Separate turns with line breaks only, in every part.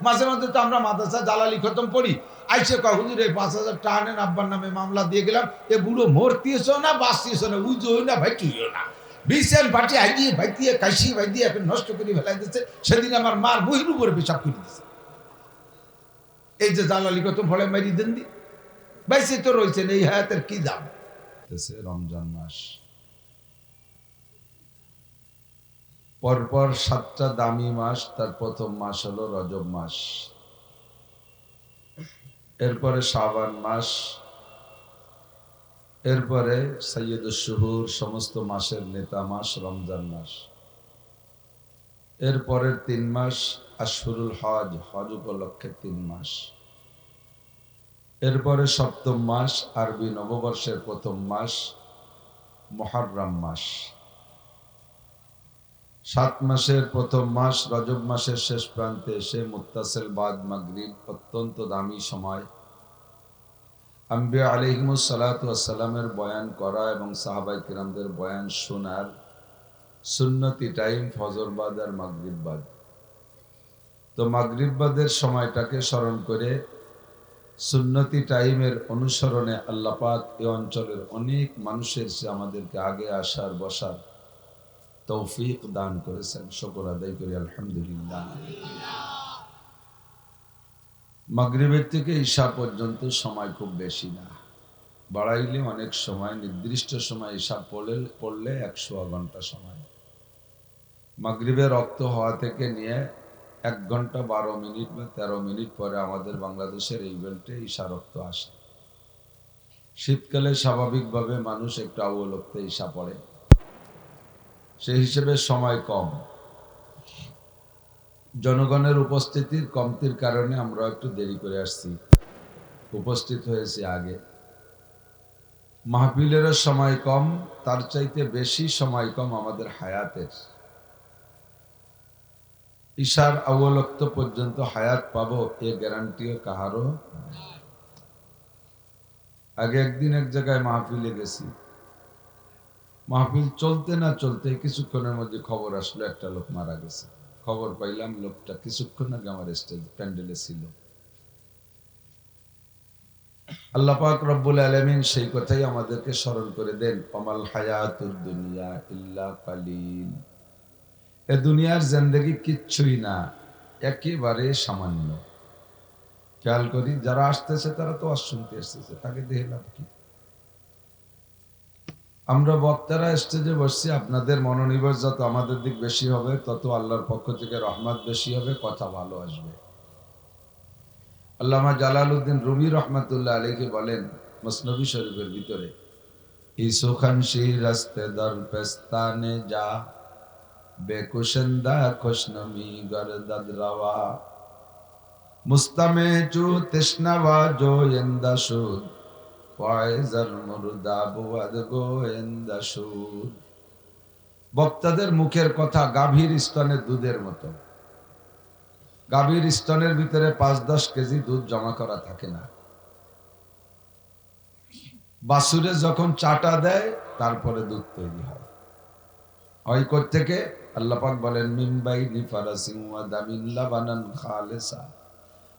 মাঝে মাঝে তো আমরা মাদ্রাসা জালালি খতম পড়ি, আইসে কয় হুজুর এই 5,000 টাকা নেন, আব্বার নামে মামলা দিয়ে গেলাম, এ বুড়ো মরতিয়েছো না বাঁচতিয়েছো না, উজো না ভাই তুইও না, বিশাল পাটি আইডিয়ে ভাইতিয়ে কাশি ভাইদিয়ে এখন নষ্ট করে ফেলাই দিচ্ছে। সেদিন আমার মার বহির উপরে পেশাব করে দিচ্ছে। এই যে জালালি খতম ফলে মারি দেন দি বাইসে তো রয়েছেন, এই হায়াতের কি দাম। রমজান মাস পরপর 7টা দামি মাস, তার প্রথম মাস হলো রজব মাস, এরপরে শাবান মাস, এরপরে সৈয়দুশ শুহুর সমস্ত মাসের নেতা মাস রমজান মাস, এরপরের 3 মাস আশহুরুল হজ, হজ উপলক্ষে 3 মাস, এরপরে 7ম মাস আরবি নববর্ষের প্রথম মাস মুহররম মাস, 7 মাসের প্রথম মাস রজব মাসের শেষ প্রান্তে এসে মুত্তাসিল বাদ মাগরিব, অত্যন্ত দামি সময়, আম্বিয়া আলাইহিমুস সালাতু ওয়াস সালামের বয়ান করা এবং সাহাবায়ে কিরামদের বয়ান শোনার সুন্নতি টাইম ফজর বাদ আর মাগরিব বাদ। তো মাগরিব বাদের সময়টাকে স্মরণ করে সুন্নতি টাইমের অনুসরণে আল্লাহ পাক এই অঞ্চলের অনেক মানুষের সে আমাদেরকে আগে আসার বসার তৌফিক দান করেছেন, শুকর আদায় করি আলহামদুলিল্লাহ। মাগরিবের থেকে ঈশা পর্যন্ত সময় খুব বেশি না, বাড়াইলে অনেক সময়, নির্দিষ্ট সময় ঈশা পড়লে 100 ঘন্টা সময়। মাগরিবের রক্ত হওয়া থেকে নিয়ে 1 ঘন্টা 12 মিনিট বা 13 মিনিট পরে আমাদের বাংলাদেশের এই বেল্টে ঈশা রক্ত আসে। শীতকালে স্বাভাবিকভাবে মানুষ একটু আউয়ালক্তে ঈশা পড়ে, সেই হিসেবে সময় কম, জনগণের উপস্থিতির কমতির কারণে আমরা একটু দেরি করে আসছি, উপস্থিত হয়েছি আগে। মাহফিলেরও সময় কম, তার চাইতে বেশি সময় কম আমাদের হায়াতের। ঈশার আউয়ালক্ত পর্যন্ত হায়াত পাবো এ গ্যারান্টিও কাহারও। আগে একদিন এক জায়গায় মাহফিলে গেছি, মাহফিল চলতে না চলতে কিছুক্ষণের মধ্যে খবর আসলো একটা লোক মারা গেছে। খবর পাইলাম লোকটা কিছুক্ষণ আগে আমার স্টেজ প্যান্ডেলে ছিল। আল্লাহ পাক রব্বুল আলামিন সেই কথাই আমাদেরকে স্মরণ করে দেন, অমাল হায়াতুদ দুনিয়া ইল্লা কালিল, এ দুনিয়ার জিন্দেগি কিচ্ছুই না, একেবারে সামান্য। খেয়াল করি যারা আসতেছে তারা তো শুনতে এসেছে, তাকে দেখে লাভ কি? আমরা বক্তারা স্টেজে বসছি, আপনাদের মনোনিবেশ যত আমাদের দিক বেশি হবে তত আল্লাহর পক্ষ থেকে রহমত বেশি হবে, কথা ভালো আসবে। আল্লামা জালালউদ্দিন রুমি রহমাতুল্লাহ আলাইহি বলেন মসনবী শরীফের ভিতরে, ই সুখানশি রাস্তে দর পেস্তানে যা বেকুশন্দা খুশনমি গরদদ রওয়া মুস্তামে চু তৃষ্ণাওয়া জোয়েন্দা সুদ ফয়জাল মুরদা বুয়াদ গোয়েন্দা সুদ। বক্তাদের মুখের কথা গাভীর স্তনের দুধের মতো, গাভীর স্তনের ভিতরে 5-10 কেজি দুধ জমা করা থাকে না। বাছুরে যখন চাটা দেয় তারপরে দুধ তৈরি হয়। হয় থেকে আল্লাহ পাক বলেন মিমবাইনি ফারাসিন ওয়া দামিন লাবানান খালিসা,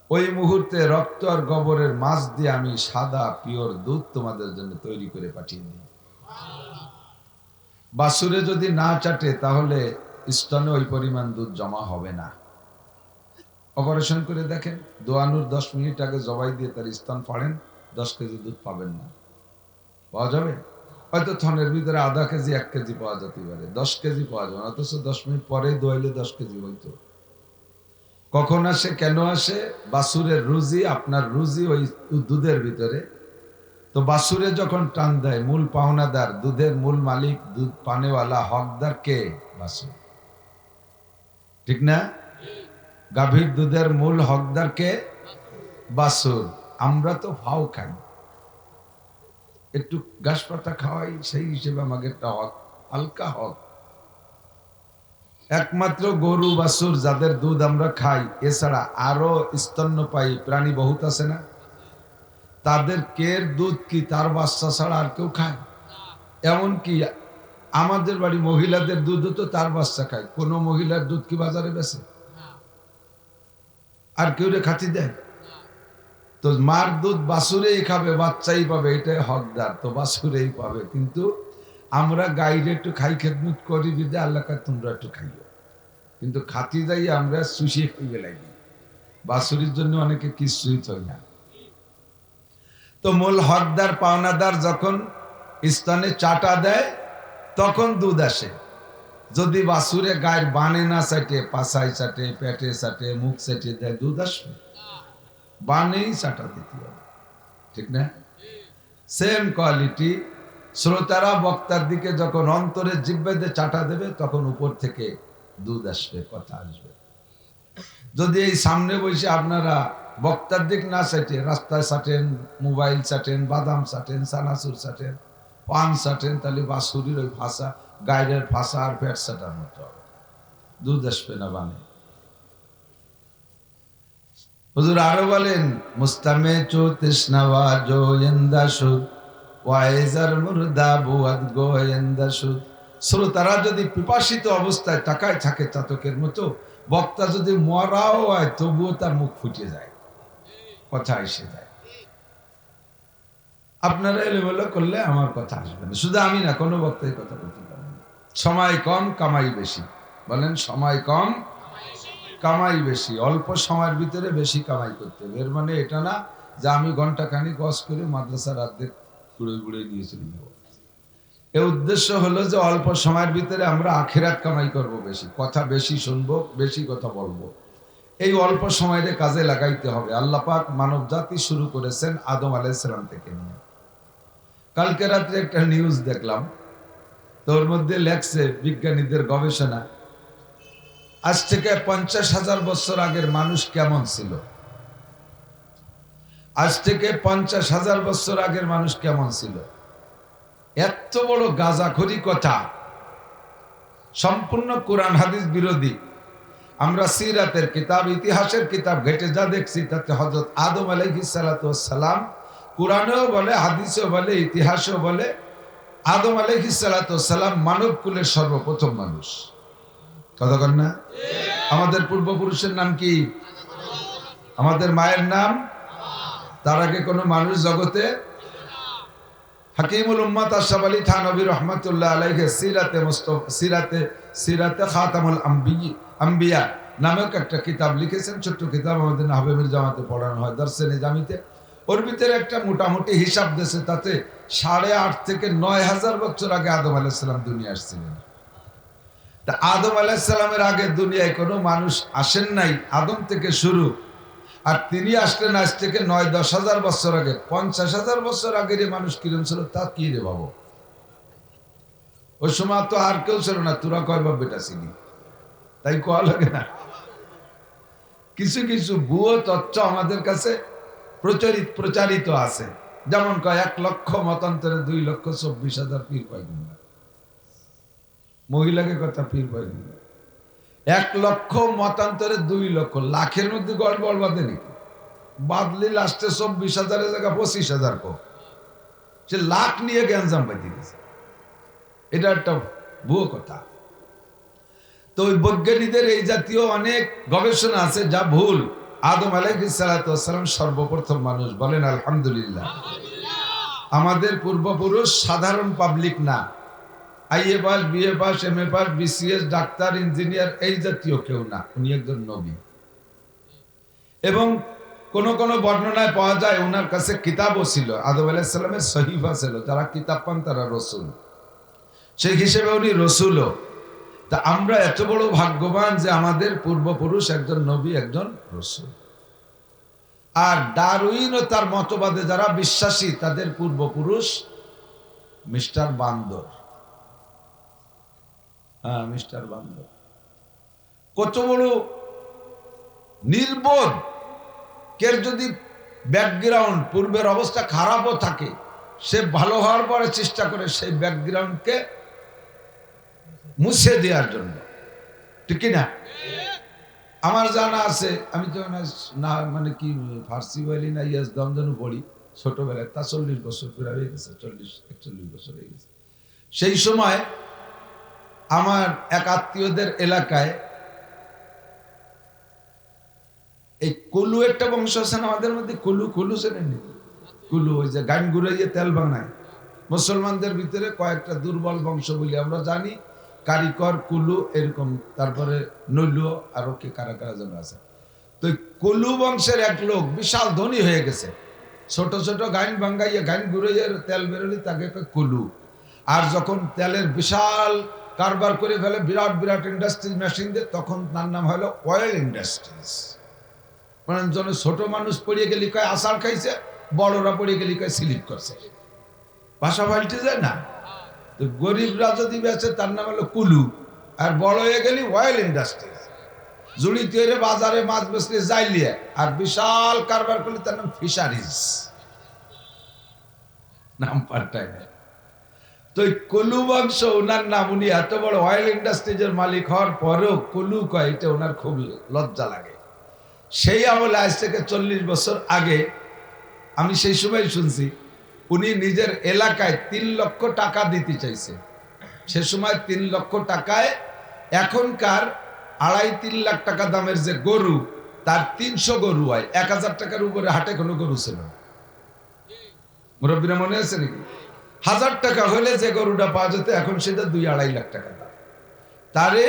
ওই মুহূর্তে রক্ত আর গোবরের মাছ দিয়ে আমি সাদা পিওর দুধ তোমাদের জন্য তৈরি করে পাঠিয়ে দিই। বাছুরে যদি না চাটে তাহলে স্তনে ওই পরিমাণ দুধ জমা হবে না। অপারেশন করে দেখেন, দোয়ানোর 10 মিনিট আগে জবাই দিয়ে তার স্তন ফাড়েন, 10 কেজি দুধ পাবেন না। পাওয়া যাবে হয়তো থনের ভিতরে আধা কেজি 1 কেজি পাওয়া যেতে পারে, 10 কেজি পাওয়া যাবে, অথচ 10 মিনিট পরে দোয়াইলে 10 কেজি হইতো। কখন আসে, কেন আসে? বাছুরের রুজি, আপনার রুজি ওই দুধের ভিতরে। তো বাছুরে যখন টান দেয়, মূল পাওনাদার, দুধের মূল মালিক, দুধ পানেওয়ালা হকদার কে? বাছুর, ঠিক না? গাভীর দুধের মূল হকদার কে? বাছুর। আমরা তো ফাও খাই, একটু ঘাস পাতা খাওয়াই, সেই হিসেবে আমাকে একটা হক, হালকা হক। একমাত্র গরু বাছুর যাদের দুধ আমরা খাই, এছাড়া আরো স্তন্যপায়ী প্রাণী বহুত আছে না, তাদের কের দুধ কি তার বাচ্চা ছাড়া আর কেউ খায়? এমনকি আমাদের বাড়ি মহিলাদের দুধও তো তার বাচ্চা খায়। কোন মহিলার দুধ কি বাজারে বেচে? আর কেউ রে খাতি দেয়? তো মার দুধ বাছুরেই খাবে, বাচ্চাই পাবে, এটাই হকদার, তো বাছুরেই পাবে। কিন্তু আমরা গাইরে একটু খাই খেদমত করি বিদে আল্লাহ কা তোমরা একটু খাইও, কিন্তু খাতি যাই আমরা শুষিয়ে খাইবে লাগি। বাছুরির জন্য অনেকে কিছুই থই না। তো মূল হকদার পাওনাদার যখন স্তনে চাটা দেয় তখন দুধ আসে। যদি বাছুরে গায়ের বানে না চাটে, পাছায় চাটে, পেটে চাটে, মুখ চাটে দেয়, দুধ আসবে? বানেই চাটা দিতে হবে, ঠিক না? সেম কোয়ালিটি শ্রোতারা বক্তার দিকে যখন অন্তরে জিহ্বাতে চাটা দেবে তখন উপর থেকে দুধ আসবে, কথা আসবে। যদি এই সামনে বসে আপনারা বক্তার দিক না চাটে রাস্তায় চাটেন, মোবাইল চাটেন, বাদাম চাটেন, চানাচুর চাটেন, পান চাটেন, তাহলে বাছুরির ওই ফাঁসা গায়ের ফাঁসা আর পেট চাটার মতো হবে, দুধ আসবে না বানে। হুজুর আরো বলেন, মুস্তামে চো তৃষ্ণাওয়া জো ইন্দাসুদ ওয়াইজার মুর্দা বুয়াদ গোয়েন্দাসুদ। শ্রোতারা যদি পিপাসিত অবস্থায় তাকায় থাকে চাতকের মতো, বক্তা যদি মরাও হয় তবুও তার মুখ ফুটে যায়, কথা এসে যায়। আপনারা এলোমেলো করলে আমার কথা আসবে না। শুধু আমি না, কোনো বক্তাই কথা বলতে পারেন না। সময় কম, কামাই বেশি। বলেন, সময় কম, কামাই বেশি। অল্প সময়ের ভিতরে বেশি কামাই করতে হবে, এর মানে এটা না যে আমি ঘন্টা খানিক ওয়াজ করে মাদ্রাসার অর্ধেক ঘুরে ঘুরে নিয়ে চলে যাবো। এর উদ্দেশ্য হলো যে অল্প সময়ের ভিতরে আমরা আখিরাত কামাই করব, বেশি কথা বেশি শুনবো, বেশি কথা বলবো। এই অল্প সময়ের কাজে লাগাইতে হবে। আল্লাহ পাক মানব জাতি শুরু করেছেন আদম আলাইহিস সালাম থেকে নিয়ে। কালকে রাত্রে একটা নিউজ দেখলাম, তোর মধ্যে লেখছে বিজ্ঞানীদের গবেষণা, আজ থেকে 50,000 বছর আগের মানুষ কেমন ছিল। আজ থেকে 50,000 বছর আগের মানুষ কেমন ছিল। এত বড় গাঁজাখড়ি কথা, সম্পূর্ণ কোরআন হাদিস বিরোধী। আমরা সিরাতের কিতাব, ইতিহাসের কিতাব ঘেটে যা দেখছি তাতে হযরত আদম আলাইহিস সালাতু ওয়াস সালাম, কোরআনেও বলে, হাদিসেও বলে, ইতিহাসেও বলে, আদম আলাইহিস সালাতু ওয়াস সালাম মানব কুলের সর্বপ্রথম মানুষ। কথা বলেন না? আমাদের পূর্বপুরুষের নাম কি? আমাদের মায়ের নাম? তার আগে কোন মানুষ জগতে? হাকিমুল উম্মাত আশরাফ আলী থানভী রাহমাতুল্লাহ আলাইহি সিরাতে খাতামুল আম্বিয়া নামক একটা কিতাব লিখেছেন, ছোট্ট কিতাব, আমাদের নাহবে জামাতে পড়ানো হয় দর্শে নিজামিতে। ওর ভিতরে একটা মোটামুটি হিসাব দিয়েছে, তাতে 8.5 থেকে 9,000 বছর আগে আদম আলাইহিস সালাম দুনিয়া আসছিলেন। তা আদম আলাইহিস সালামের আগে দুনিয়ায় কোনো মানুষ আসেন নাই, আদম থেকে শুরু। আর তিনি আসলেন আজ থেকে 9-10 হাজার বছর আগে। 50,000 বছর আগের মানুষ কিরম ছিল তা কি রে বাবু? ওই সময় তো আর কেউ ছিল না, তোরা কয় বাপ বেটা ছিলি, তাই কোয়া লাগে না? কিছু কিছু ভুয়ো তথ্য আমাদের কাছে প্রচারিত আছে, যেমন কয় 1 লক্ষ মতান্তরে 2,24,000 পীর পয়গম্বর। মহিলাকে কথা পীর পয়গম্বর। 1 লক্ষ মতান্তরে 2 লক্ষ, লাখের মধ্যে গড়বড় বাঁধে নাকি? বাদলি লাস্টে 24,000 জায়গা 25,000 কো, সে লাখ নিয়ে গ্যাঞ্জাম পাইতে গেছে। এটা একটা ভুয়ো কথা। তো ওই বৈজ্ঞানিকদের এই জাতীয় অনেক গবেষণা আছে যা ভুল। আদম আলাইহিস সালাতু ওয়াস সালাম সর্বপ্রথম মানুষ। বলেন আলহামদুলিল্লাহ। আমাদের পূর্বপুরুষ সাধারণ পাবলিক না, IA pass, BA pass, MA pass, BCS, ডাক্তার, ইঞ্জিনিয়ার এই জাতীয় কেউ না, উনি একজন নবী। এবং কোন কোন বর্ণনায় পাওয়া যায় ওনার কাছে কিতাবও ছিল, আদম আলাইহিস সালামের সহিফা ছিল, যারা কিতাব পান তারা রসুল, সেই হিসেবে উনি রসুলও। তা আমরা এত বড় ভাগ্যবান যে আমাদের পূর্বপুরুষ একজন নবী, একজন রসুল। আর ডারউইন ও তার মতবাদে যারা বিশ্বাসী তাদের পূর্বপুরুষ মিস্টার বান্দর। হ্যাঁ, মিস্টার বান্দর। কত বড় নির্বোধ! কের যদি ব্যাকগ্রাউন্ড, পূর্বের অবস্থা খারাপও থাকে, সে ভালো হওয়ার পরে চেষ্টা করে সেই ব্যাকগ্রাউন্ডকে মুছে দেওয়ার জন্য, ঠিক না? আমার জানা আছে, আমি তো না মানে কি ফার্সি বলি না, ইয়াস দমদনও পড়ি ছোটবেলায়, তা 40 বছর পুরা হয়ে গেছে, 40-41 বছর হয়ে গেছে। সেই সময় আমার এক আত্মীয়দের এলাকায় এই কুলু একটা বংশ আছে না আমাদের মধ্যে, কুলু কুলু চেনেন? কুলু ওই যে গান গুড়াইয়ে তেল বানায়, মুসলমানদের ভিতরে কয়েকটা দুর্বল বংশ বলে আমরা জানি, কারিকর, কুলু, এরকম, তারপরে নৈল, আরো কি কারা কারা যেন আছে। তো কুলু বংশের এক লোক বিশাল ধনী হয়ে গেছে, ছোট ছোট গাইন ভাঙ্গাইয়ে গাইন গুড়াইয়ে তেল বেরোলি তাকে কুলু। আর যখন তেলের বিশাল কারবার করে ফেলে, বিরাট বিরাট ইন্ডাস্ট্রিজ মেশিন দিয়ে, তখন তার নাম হলো অয়েল ইন্ডাস্ট্রিজ। মানে জন ছোট মানুষ পড়িয়ে গেলি কয় আষাঢ় খাইছে, বড়রা পড়িয়ে গেলি কয় স্লিপ করছে, ভাষা পাল্টে যায় না। তো গরিবরা যদি বেছে তার নাম হলো কুলু, আর বড় হয়ে গেলি অয়েল ইন্ডাস্ট্রিজ। জুড়ি তৈরি বাজারে মাছ বেচলে যাইলিয়ে, আর বিশাল কারবার করলে তার নাম ফিশারিজ, নাম পাল্টায় না। তো কুলু বংশ ওনার নাম, উনি এত বড় অয়েল ইন্ডাস্ট্রিজের মালিক হওয়ার পরেও কুলু কয়, এটা ওনার খুব লজ্জা লাগে। সেই আমলে আজ থেকে 40 বছর আগে আমি সেই সময় শুনছি, উনি নিজের এলাকায় 3 লক্ষ টাকা দিতে চাইছে। সে সময় 3 লক্ষ টাকায় এখনকার 2.5-3 লাখ টাকা দামের যে গরু, তার 300 গরু হয়। 1000 টাকার উপরে হাটে কোনো গরু ছিল না। মুরব্বীরা মনে আছে নাকি? 1000 টাকা হলে যে গরুটা পাওয়া যেত, এখন সেটা 2-2.5 লাখ টাকা দাম। তারে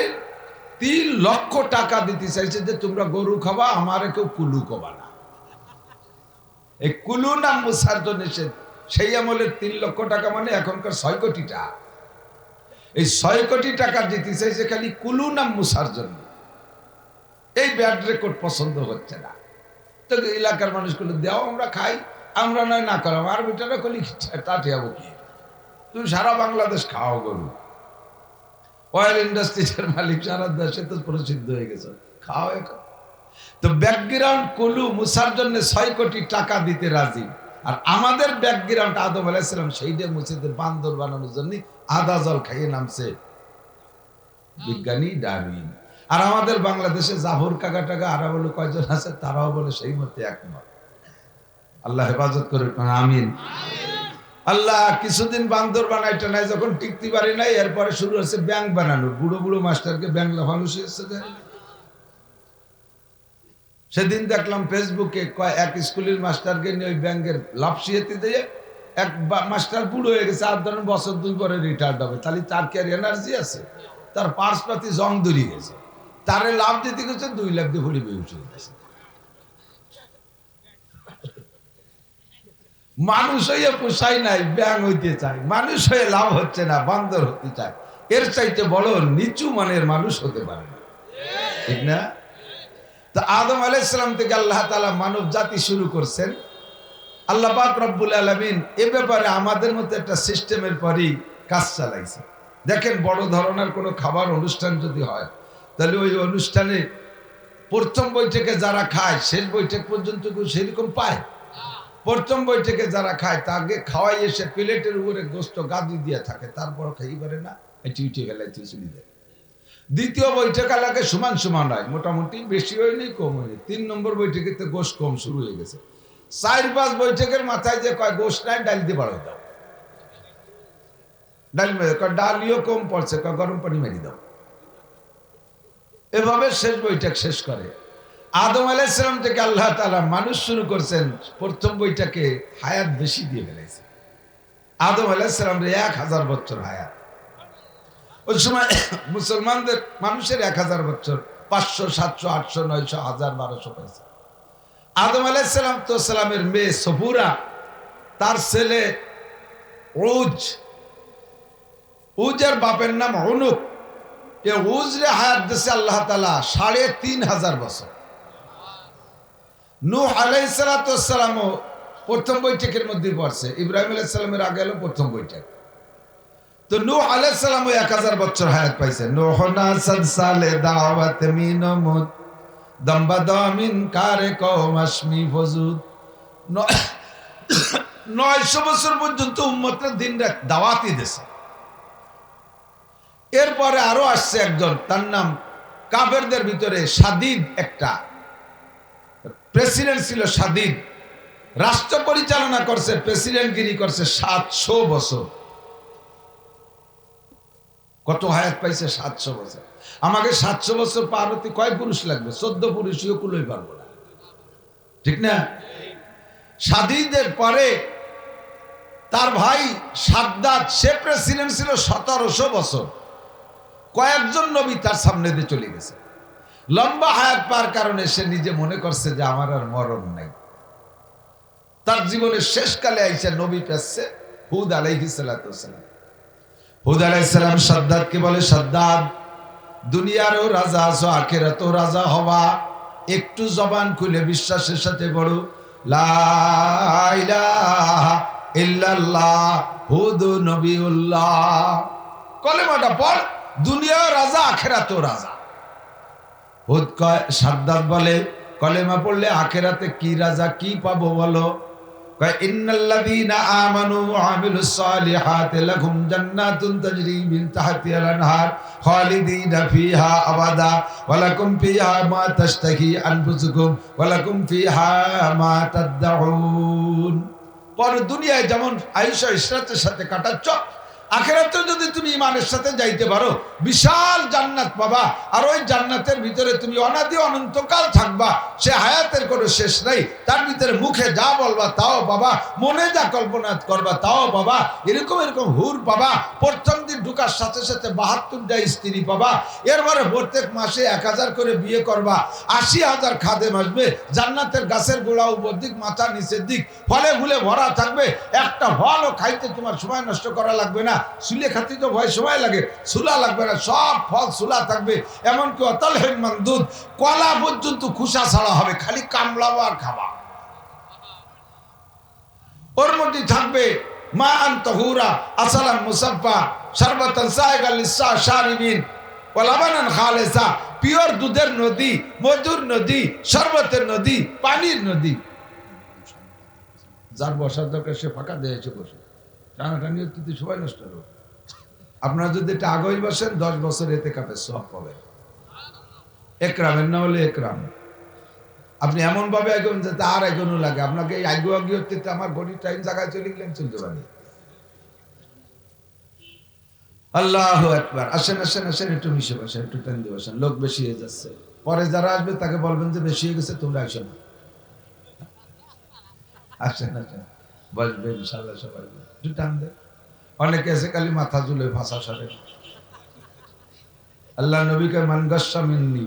3 লক্ষ টাকা দিতে চাইছে যে তোমরা গরু খাবা, আমারে কেউ কুলু কবা না। এই কুলু নাম মুছার জন্য সেই আমলের 3 লক্ষ টাকা মানে এখনকার 6 কোটি টাকা। এই 6 কোটি টাকা দিতে চাইছে খালি কুলু নাম মুছার জন্য। এই ব্যাড রেকর্ড পছন্দ হচ্ছে না, তো এলাকার মানুষগুলো দেও, আমরা খাই, আমরা নয় না করলাম, আর বেটারা কলি টাটিয়াবো কি, তুমি সারা বাংলাদেশ খাও গরু। অয়েল ইন্ডাস্ট্রিজের মালিক সারা দেশে তো প্রসিদ্ধ হয়ে গেছে, খাও এখন। তো ব্যাকগ্রাউন্ড কুলু মুছার জন্য 6 কোটি টাকা দিতে রাজি। আর আমাদের ব্যাকগ্রাউন্ড আদম আলাইহিস সালাম সেইটা মুছেদের বান্দর বানানোর জন্য আদা জল খাইয়ে নামছে বিজ্ঞানী ডারউইন। আর আমাদের বাংলাদেশে জাফর কাকা টাকা আরা বলে কয়জন আছে, তারাও বলে সেই মতে একমত। আল্লাহ হেফাজত করে, আমিন। আল্লাহ কিছুদিন বান্দর বানাইটা নাই, যখন টিকতে পারি নাই, এরপরে শুরু হচ্ছে ব্যাংক বানানো। বুড়ো বুড়ো মাস্টারকে ব্যাংক লাফানো শিখছে। সেদিন দেখলাম ফেসবুকে এক স্কুলের মাস্টারকে নিয়ে ওই ব্যাংকের লাভ শিখাতে দিয়ে এক মাস্টার বুড়ো হয়ে গেছে, আর ধরেন বছর 2 পরে রিটায়ার্ড হবে, তাহলে তার কি আর এনার্জি আছে? তার পার্স পাতি জং দড়ি গেছে, তারে লাভ দিতে গেছে 2 লাখ দিয়ে ভরি বেউসে গেছে। মানুষ হয়ে পোষাই নাই, ব্যাং হইতে চায়, মানুষ হয়ে লাভ হচ্ছে না, বান্দর হতে চায়। এর চাইতে বড় নিচু মানের মানুষ হতে পারে না, ঠিক না? তো আদম আলাইহিস সালাম থেকে আল্লাহ তাআলা মানব জাতি শুরু করছেন। আল্লাহ পাক রব্বুল আলামিন এ ব্যাপারে আমাদের মতো একটা সিস্টেমের পরই কাজ চালাইছে। দেখেন, বড় ধরনের কোনো খাবার অনুষ্ঠান যদি হয়, তাহলে ওই অনুষ্ঠানে প্রথম বৈঠকে যারা খায় শেষ বৈঠক পর্যন্ত কেউ সেরকম পায়? প্রথম বৈঠকে যারা খায় তাকে খাওয়াই এসে প্লেটের উপরে গোস্ত গাদি দিয়ে থাকে, তারপর খাই পারে না, এটি উঠে ফেলাইতে চলে যায়। দ্বিতীয় বৈঠক এলাকে সমান সমান হয়, মোটামুটি বেশি হয়নি কম হয়নি। 3 নম্বর বৈঠকে তো গোশ কম শুরু হয়ে গেছে। 4-5 বৈঠকের মাথায় যে কয় গোশ নাই, ডাল দিয়ে বাড়াই দাও, ডালিও কম পড়ছে, গরম পানি মেরে দাও। এভাবে শেষ বৈঠক শেষ করে। আদম আলাইহিস সালাম থেকে আল্লাহ তাআলা মানুষ শুরু করছেন, প্রথম বৈঠকে হায়াত বেশি দিয়ে ফেলেছে। আদম আলাইহিস সালামের 1000 বছর হায়াত। ওই সময় মুসলমানদের মানুষের 1000 বছর, 500, 700, 800, 900, 1000, 1200 পেয়েছে। আদম আলাইহিস সালামের মেয়ে সফুরা, তার ছেলে উজ, উজের বাপের নাম উনুক। এ উজরে হায়াত দিয়েছে আল্লাহ তাআলা 3500 বছর। নূহ আলাইহিস সালামও প্রথম বৈঠকের মধ্যে পড়ছে, ইব্রাহিম আলাইহিস সালামের আগে হলো প্রথম বৈঠক। তো নূহ আলাইহিস সালামও 1000 বছর হায়াত পাইছে। নূহ না সালে দাওয়াত মিনমুদ দম্বাদামিন কারে কওম আশমি ফজুদ। 900 বছর পর্যন্ত উম্মতরা দিন রাত দাওয়াতই দিয়েছে। এরপরে আরো আসছে একজন, তার নাম কাফেরদের ভিতরে সাদিদ, একটা প্রেসিডেন্ট ছিল। সাদিদ রাষ্ট্র পরিচালনা করছে, প্রেসিডেন্টগিরি করছে 700 বছর। কত হায়াত পাইছে? 700 বছর। আমাকে 700 বছর পার হতে কয় পুরুষ লাগবে? 14 পুরুষও কুলোই পারবো না। ঠিক না? স্বাধীনদের পরে তার ভাই সাদ্দাত, সে প্রেসিডেন্ট ছিল 1700 বছর। কয়েকজন নবী তার সামনে দিয়ে চলে গেছে। লম্বা হায়াত পাওয়ার কারণে সে নিজে মনে করছে যে আমার আর মরণ নাই। তার জীবনের শেষকালে আইসা নবী পেয়েছে হুদ আলাইহিস সালাতু ওয়াসসালাম। হুদ আলাইহিস সালাম সাদ্দাতকে বলে, সাদ্দাত, দুনিয়ারও রাজা আছো, আখিরাতেও রাজা হবা, একটু জবান খুলে বিশ্বাসের সাথে বলো লা ইলাহা ইল্লাল্লাহ হুদ নবিউল্লাহ। কলেমাটা পড়, দুনিয়াও রাজা আখিরাতেও রাজা। হুদ কয়, সাদ্দাত বলে, কলেমা পড়লে আখিরাতে কি রাজা কি পাবো বলো? কয়, ইন্নাল্লাযীনা আমানু ওয়া আমিলুস সালিহাতি লাহুম জান্নাতুন তাজরি মিন তাহতিহাল আনহার খালিদিনা ফিহা আবাদা ওয়া লাকুম ফিহা মা তাশতাহি আনফুসুকুম ওয়া লাকুম ফিহা মা তাদউন। পর দুনিয়ায় যেমন আয়েশা ইশরাতের সাথে কাটাচ্ছ, আখিরাতে যদি তুমি ইমানের সাথে যাইতে পারো, বিশাল জান্নাত পাবা। আর ওই জান্নাতের ভিতরে তুমি অনাদি অনন্তকাল থাকবা। সে হায়াতের কোনো শেষ নাই। তার ভিতরে মুখে যা বলবা তাও বাবা, মনে যা কল্পনা করবা তাও বাবা। এরকম এরকম হুর পাবা। প্রথম দিন ঢুকার সাথে সাথে 72টা স্ত্রী পাবা। এরপরে প্রত্যেক মাসে 1000 করে বিয়ে করবা। 80,000 খাদেম আসবে। জান্নাতের গাছের গোড়া উপর দিক, মাথা নিচের দিক ফলে ফুলে ভরা থাকবে। একটা ফলও খাইতে তোমার সময় নষ্ট করা লাগবে না। সুলে খাতে তো ভয় সময় লাগে, সুলা লাগবে না, সব ফল সুলা থাকবে। এমনকি অতল হেমান দুধ, কলা পর্যন্ত খুশা ছাড়া হবে, খালি কামলাও আর খাবা। ওর মধ্যে থাকবে মা আনতাহুরা আসালাম মুসাফফা শারবাতান সাইগাল লিসা শারিবিন ওয়া লাবানান খালিসা। পিওর দুধের নদী, মধুর নদী, শরবতের নদী, পানির নদী। যার বসার দরকার সে ফাঁকা দিয়েছে বসে, টানাটানি অত্যন্ত সময় নষ্ট হবে। আপনারা যদি এটা আগেই বসেন 10 বছর এতে কাপের সব পাবেন। একরামের না হলে একরাম। আপনি এমন ভাবে এগোন যে তার এগোনো লাগে আপনাকে। এই আগে আগে হচ্ছে আমার ঘড়ির টাইম জায়গায় চলে গেলেন, চলতে পারি। আল্লাহু আকবার। আসেন আসেন আসেন, একটু মিশে বসেন, একটু টান দিয়ে বসেন। লোক বেশি হয়ে যাচ্ছে, পরে যারা আসবে তাকে বলবেন যে বেশি হয়ে গেছে, তোমরা আসো না। আসেন আসেন, বসবে ইনশাআল্লাহ সবাই। একটু টান দে। অনেকে এসে খালি মাথা ঝুলে ভাষা সারে। আল্লাহ নবীকে মানগস্যা মিন্নি,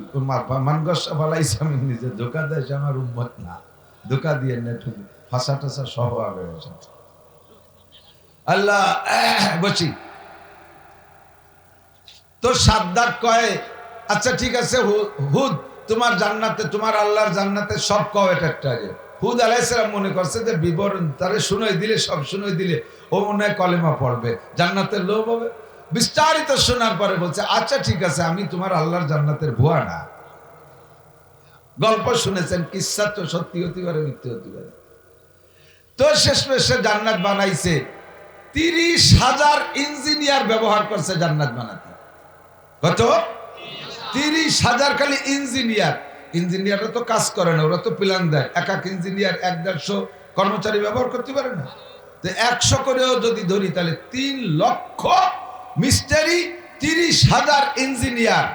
মানগস্যা ফালাইসা মিন্নি, যে ধোকা দেয় সে আমার উম্মত না। ধোকা দিয়ে না, তুমি ভাষা টাষা সহ আগে আল্লাহ। বসি তো সাদ্দাত কয়, আচ্ছা ঠিক আছে হুদ, তোমার জান্নাতে, তোমার আল্লাহর জান্নাতে সব কও এটা একটা আগে। হুদ আলাইহিস সালাম মনে করছে যে বিবরণ তারে শুনাই দিলে, সব শুনাই দিলে ও মনে হয় কলেমা পড়বে, জান্নাতের লোভ হবে। বিস্তারিত শোনার পরে বলছে, আচ্ছা ঠিক আছে, আমি তোমার আল্লাহর জান্নাতের ভুয়া না। গল্প শুনেছেন, কিসসা তো সত্যি হতে পারে, মিথ্যে হতে পারে। তো শেষমেশ সে জান্নাত বানাইছে। 30,000 ইঞ্জিনিয়ার ব্যবহার করছে জান্নাত বানাতে। কত? 30,000 খালি ইঞ্জিনিয়ার। ইঞ্জিনিয়াররা তো কাজ করে না, ওরা তো প্ল্যান দেয়। এক এক ইঞ্জিনিয়ার 150 কর্মচারী ব্যবহার করতে পারে না। তো 100 করেও যদি ধরি তাহলে 3 লক্ষ মিস্ত্রি, 30,000 ইঞ্জিনিয়ার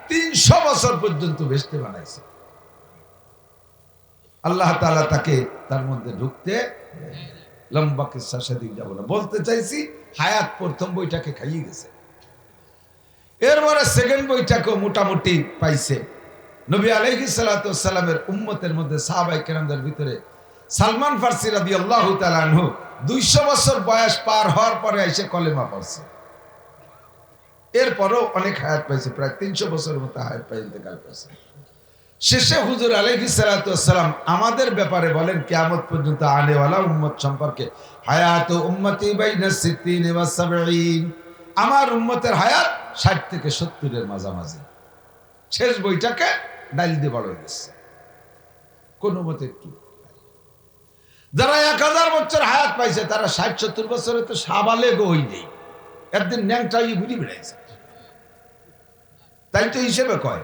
300 বছর পর্যন্ত ভেস্তে বানাইছে। আল্লাহ তাআলা তাকে তার মধ্যে ঢুকতে, লম্বা কিসসা সেদিক যাব না, বলতে চাইছি হায়াত প্রথম বইটাকে খাইয়ে গেছে। এরপরে সেকেন্ড বইটাকেও মোটামুটি পাইছে। নবী আলাইহিস সালাতু ওয়াস সালামের উম্মতের মধ্যে সাহাবায়ে কেরামদের ভিতরে সালমান ফারসি রাদিয়াল্লাহু তাআলা আনহু 200 বছর বয়স পার হওয়ার পরে এসে কলেমা পড়ছে। এরপরও অনেক হায়াত পাইছে, প্রায় 300 বছরের মতো হায়াত পাই ইন্তেকাল করেছে। শেষে হুজুর আলাইহিস সালাতু ওয়াস সালাম আমাদের ব্যাপারে বলেন, কিয়ামত পর্যন্ত আনেওয়ালা উম্মত সম্পর্কে, হায়াতু উম্মতি বাইনা 60 ওয়া 70। আমার উম্মতের হায়াত 60 থেকে 70 এর মাঝামাঝি। শেষ বইটাকে ডাইল দিয়ে বড় হয়ে গেছে কোনো মতে একটু। যারা 1000 বছর হায়াত পাইছে তারা 60-70 বছরে তো সাবালেগ হই নেই, একদিন ন্যাংটাই ঘুরি বেড়াইছে। তাই তো হিসেবে কয়,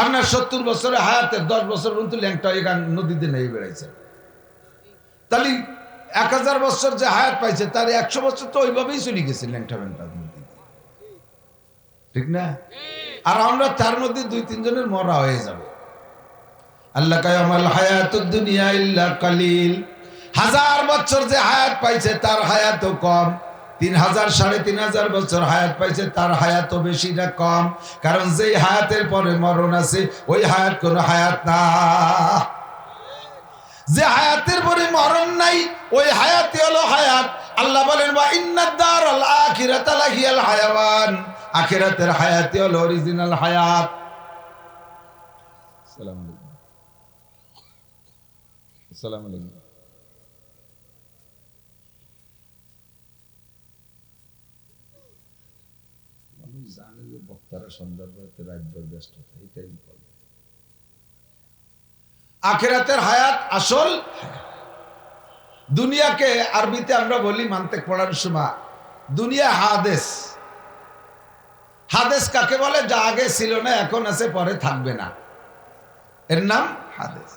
আপনার 70 বছরে হায়াতের 10 বছর পর্যন্ত ল্যাংটাই গান নদীতে নেই বেড়াইছে। তাহলে 1000 বছর যে হায়াত পাইছে তার 100 বছর তো ওইভাবেই চলে গেছে ল্যাংটা ব্যাংটা নদী, ঠিক না? আর আমরা তার মধ্যে 2-3 জনের মরা হয়ে যাবে। আল্লাহ কয় আমাল হায়াতুদ দুনিয়া ইল্লা কালিল। 1000 বছর যে হায়াত পাইছে তার হায়াতও কম, 3000 3500 বছর হায়াত পাইছে তার হায়াতও বেশি না কম। কারণ যেই হায়াতের পরে মরণ আছে ওই হায়াত কোনো হায়াত না। যে হায়াতের পরে মরণ নাই ওই হায়াতই হলো হায়াত। আল্লাহ বলেন ওয়া ইন্নাদ দারাল আখিরাতা লাহিয়াল হায়াওয়ান, আখিরাতের হায়াতই হলো অরিজিনাল হায়াত। আসসালামু আলাইকুম। আসসালামু আলাইকুম। আমি জানি যে বক্তারা সন্ধ্যাতে রাতভর ব্যস্ত থাকে, এটাই বলে আখিরাতের হায়াত আসল। দুনিয়াকে আরবিতে আমরা বলি মান্তেক পড়ার সময় দুনিয়া হাদেস। হাদেস কাকে বলে? যা আগে ছিল না এখন আছে পরে থাকবে না, এর নাম হাদেস।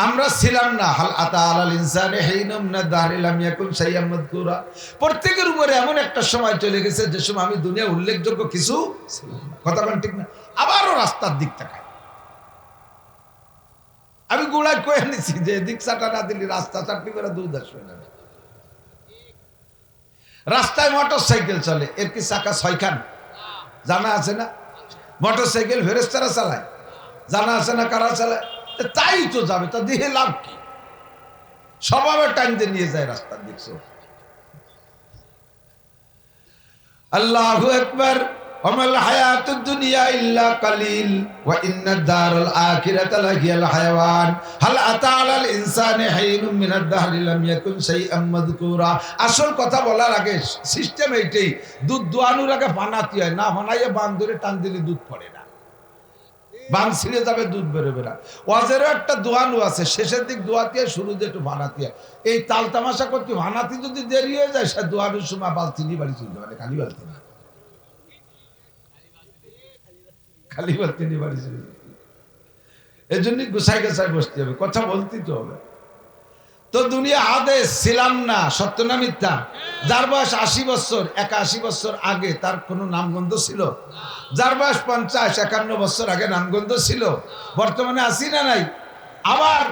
আমরা ছিলাম না। হাল আতা আলাল ইনসানি হিনুম মিনাদ দাহরি লাম ইয়াকুন শাইআম মাযকুরা। প্রত্যেকের উপরে এমন একটা সময় চলে গেছে যে সময় আমি দুনিয়া উল্লেখযোগ্য কিছু ছিলাম না। কথা বলেন ঠিক না? আবারও রাস্তার দিক তাকাই। আমি গোড়ায় কয়ে নিছি যে দিক চাটা না দিলি রাস্তা চাটনি করে দুধ আসবে না। রাস্তায় মোটর সাইকেল চলে, এর কি চাকা 6 খান? জানা আছে না? মোটর সাইকেল ফেরেশতারা চালায়, জানা আছে না কারা চালায়? তাই তো যাবে, তা দিয়ে লাভ কি? স্বভাবে টাইম দিয়ে নিয়ে যায় রাস্তার দিক। আল্লাহু আকবার। ওয়ামাল হায়াতুদ দুনিয়া ইল্লা কালিল ওয়া ইন্নাদ দারাল আখিরাতা লাহিয়াল হায়াওয়ান হাল আতা আলাল ইনসানি হিনুম মিনাদ দাহরি লাম ইয়াকুন শাইআম মাযকুরা। আসল কথা বলার আগে সিস্টেম এইটাই, দুধ দোয়ানোর আগে বানাতে হয়, না বানাইয়ে বান ধরে টান দিলে দুধ পড়ে না, বান ছিঁড়ে যাবে, দুধ বেরোবে না। ওয়াজেরও একটা দোয়ানো আছে, শেষের দিক দোয়াতে হয়, শুরু দিয়ে একটু বানাতে হয়। এই তাল তামাশা করতে বানাতে যদি দেরি হয়ে যায় সে দোয়ানোর সময় বালতি নিয়ে বাড়ি চলতে পারে, খালি বালতি না, খালি বালতি নিয়ে বাড়ি চলে যেতে। এই জন্যই গুছাই গুছাই বসতে হবে, কথা বলতেই তো হবে। তো দুনিয়া হাদেস ছিলাম না, সত্য না মিথ্যা? যার বয়স 80 বছর 81 বছর আগে তার কোনো নামগন্ধ ছিল? যার বয়স 50 51 বছর আগে নামগন্ধ ছিল? বর্তমানে আছি না নাই? আবার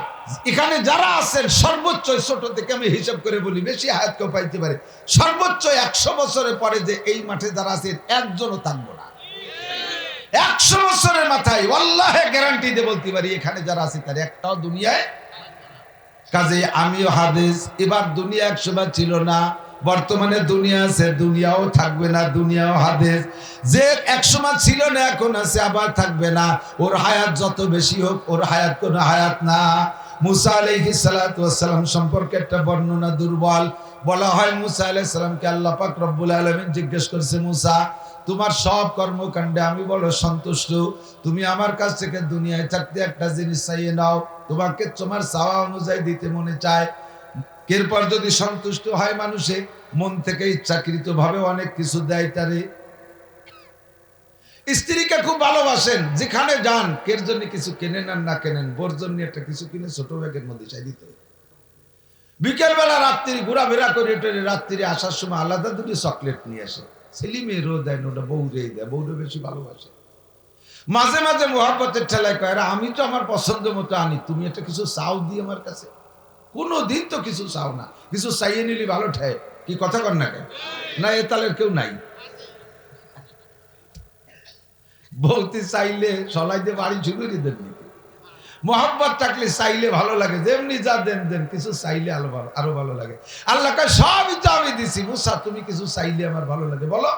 এখানে যারা আছেন সর্বোচ্চ, ছোট থেকে আমি হিসাব করে বলি, বেশি হায়াত কেউ পাইতে পারে, সর্বোচ্চ 100 বছরের পরে যে এই মাঠে যারা আছেন একজনও থাকবো না। 100 বছরের মাথায় আল্লাহে গ্যারান্টি দিয়ে বলতে পারি এখানে যারা আছে তার একটাও দুনিয়ায়। কাজে আমিও হাদিস। এবার দুনিয়া একসময় ছিল না, বর্তমানে দুনিয়া আছে, দুনিয়াও থাকবে না, দুনিয়াও হাদিস। যে একসময় ছিল না এখন আছে, আবার থাকবে না। ওর হায়াত যত বেশি হোক ওর হায়াত কোনো হায়াত না। মুসা আলাইহিস সালাতু ওয়াস সালাম সম্পর্কে একটা বর্ণনা দুর্বল। বলা হয় মুসা আলাইহিস সালামকে আল্লাহ পাক রব্বুল আলামিন জিজ্ঞেস করেছে, মুসা তোমার সব কর্মকাণ্ডে আমি বলো সন্তুষ্ট, তুমি আমার কাছ থেকে দুনিয়ায় থাকতে একটা জিনিস চাইয়ে নাও, তোমাকে তোমার চাওয়া অনুযায়ী দিতে মনে চায়। এরপর যদি সন্তুষ্ট হয় মানুষে, মন থেকে ইচ্ছাকৃত ভাবে অনেক কিছু দেয় তারে। স্ত্রীকে খুব ভালোবাসেন, যেখানে যান কের জন্য কিছু কেনেন আর না কেনেন, বোর জন্য একটা কিছু কিনে ছোট ব্যাগের মধ্যে চাই দিতে। বিকেলবেলা রাত্রি ঘোরাফেরা করে রাত্রি আসার সময় আলাদা দুটি চকলেট নিয়ে আসে, ছেলে মেয়েরও দেয়, ওটা বউরেই দেয়, বউরে বেশি ভালোবাসে। মাঝে মাঝে মোহাব্বতের ঠেলায় কয়, আমি তো আমার পছন্দ মতো আনি, তুমি একটা কিছু চাও দিই আমার কাছে। কোনো দিন তো কিছু চাও না, কিছু চাইয়ে নিলি ভালো ঠায়, কি কথা কর না কেন? না এ তালের কেউ নাই। বলতে চাইলে সলাই দিয়ে বাড়ি ঝুঁকি দেন, মোহাব্বত থাকলে চাইলে ভালো লাগে, যেমনি যা দেন দেন, কিছু চাইলে আরো ভালো লাগে। আল্লাহ কয় সবই তো আমি দিছি, মুসা তুমি কিছু চাইলে আমার ভালো লাগে, বলো।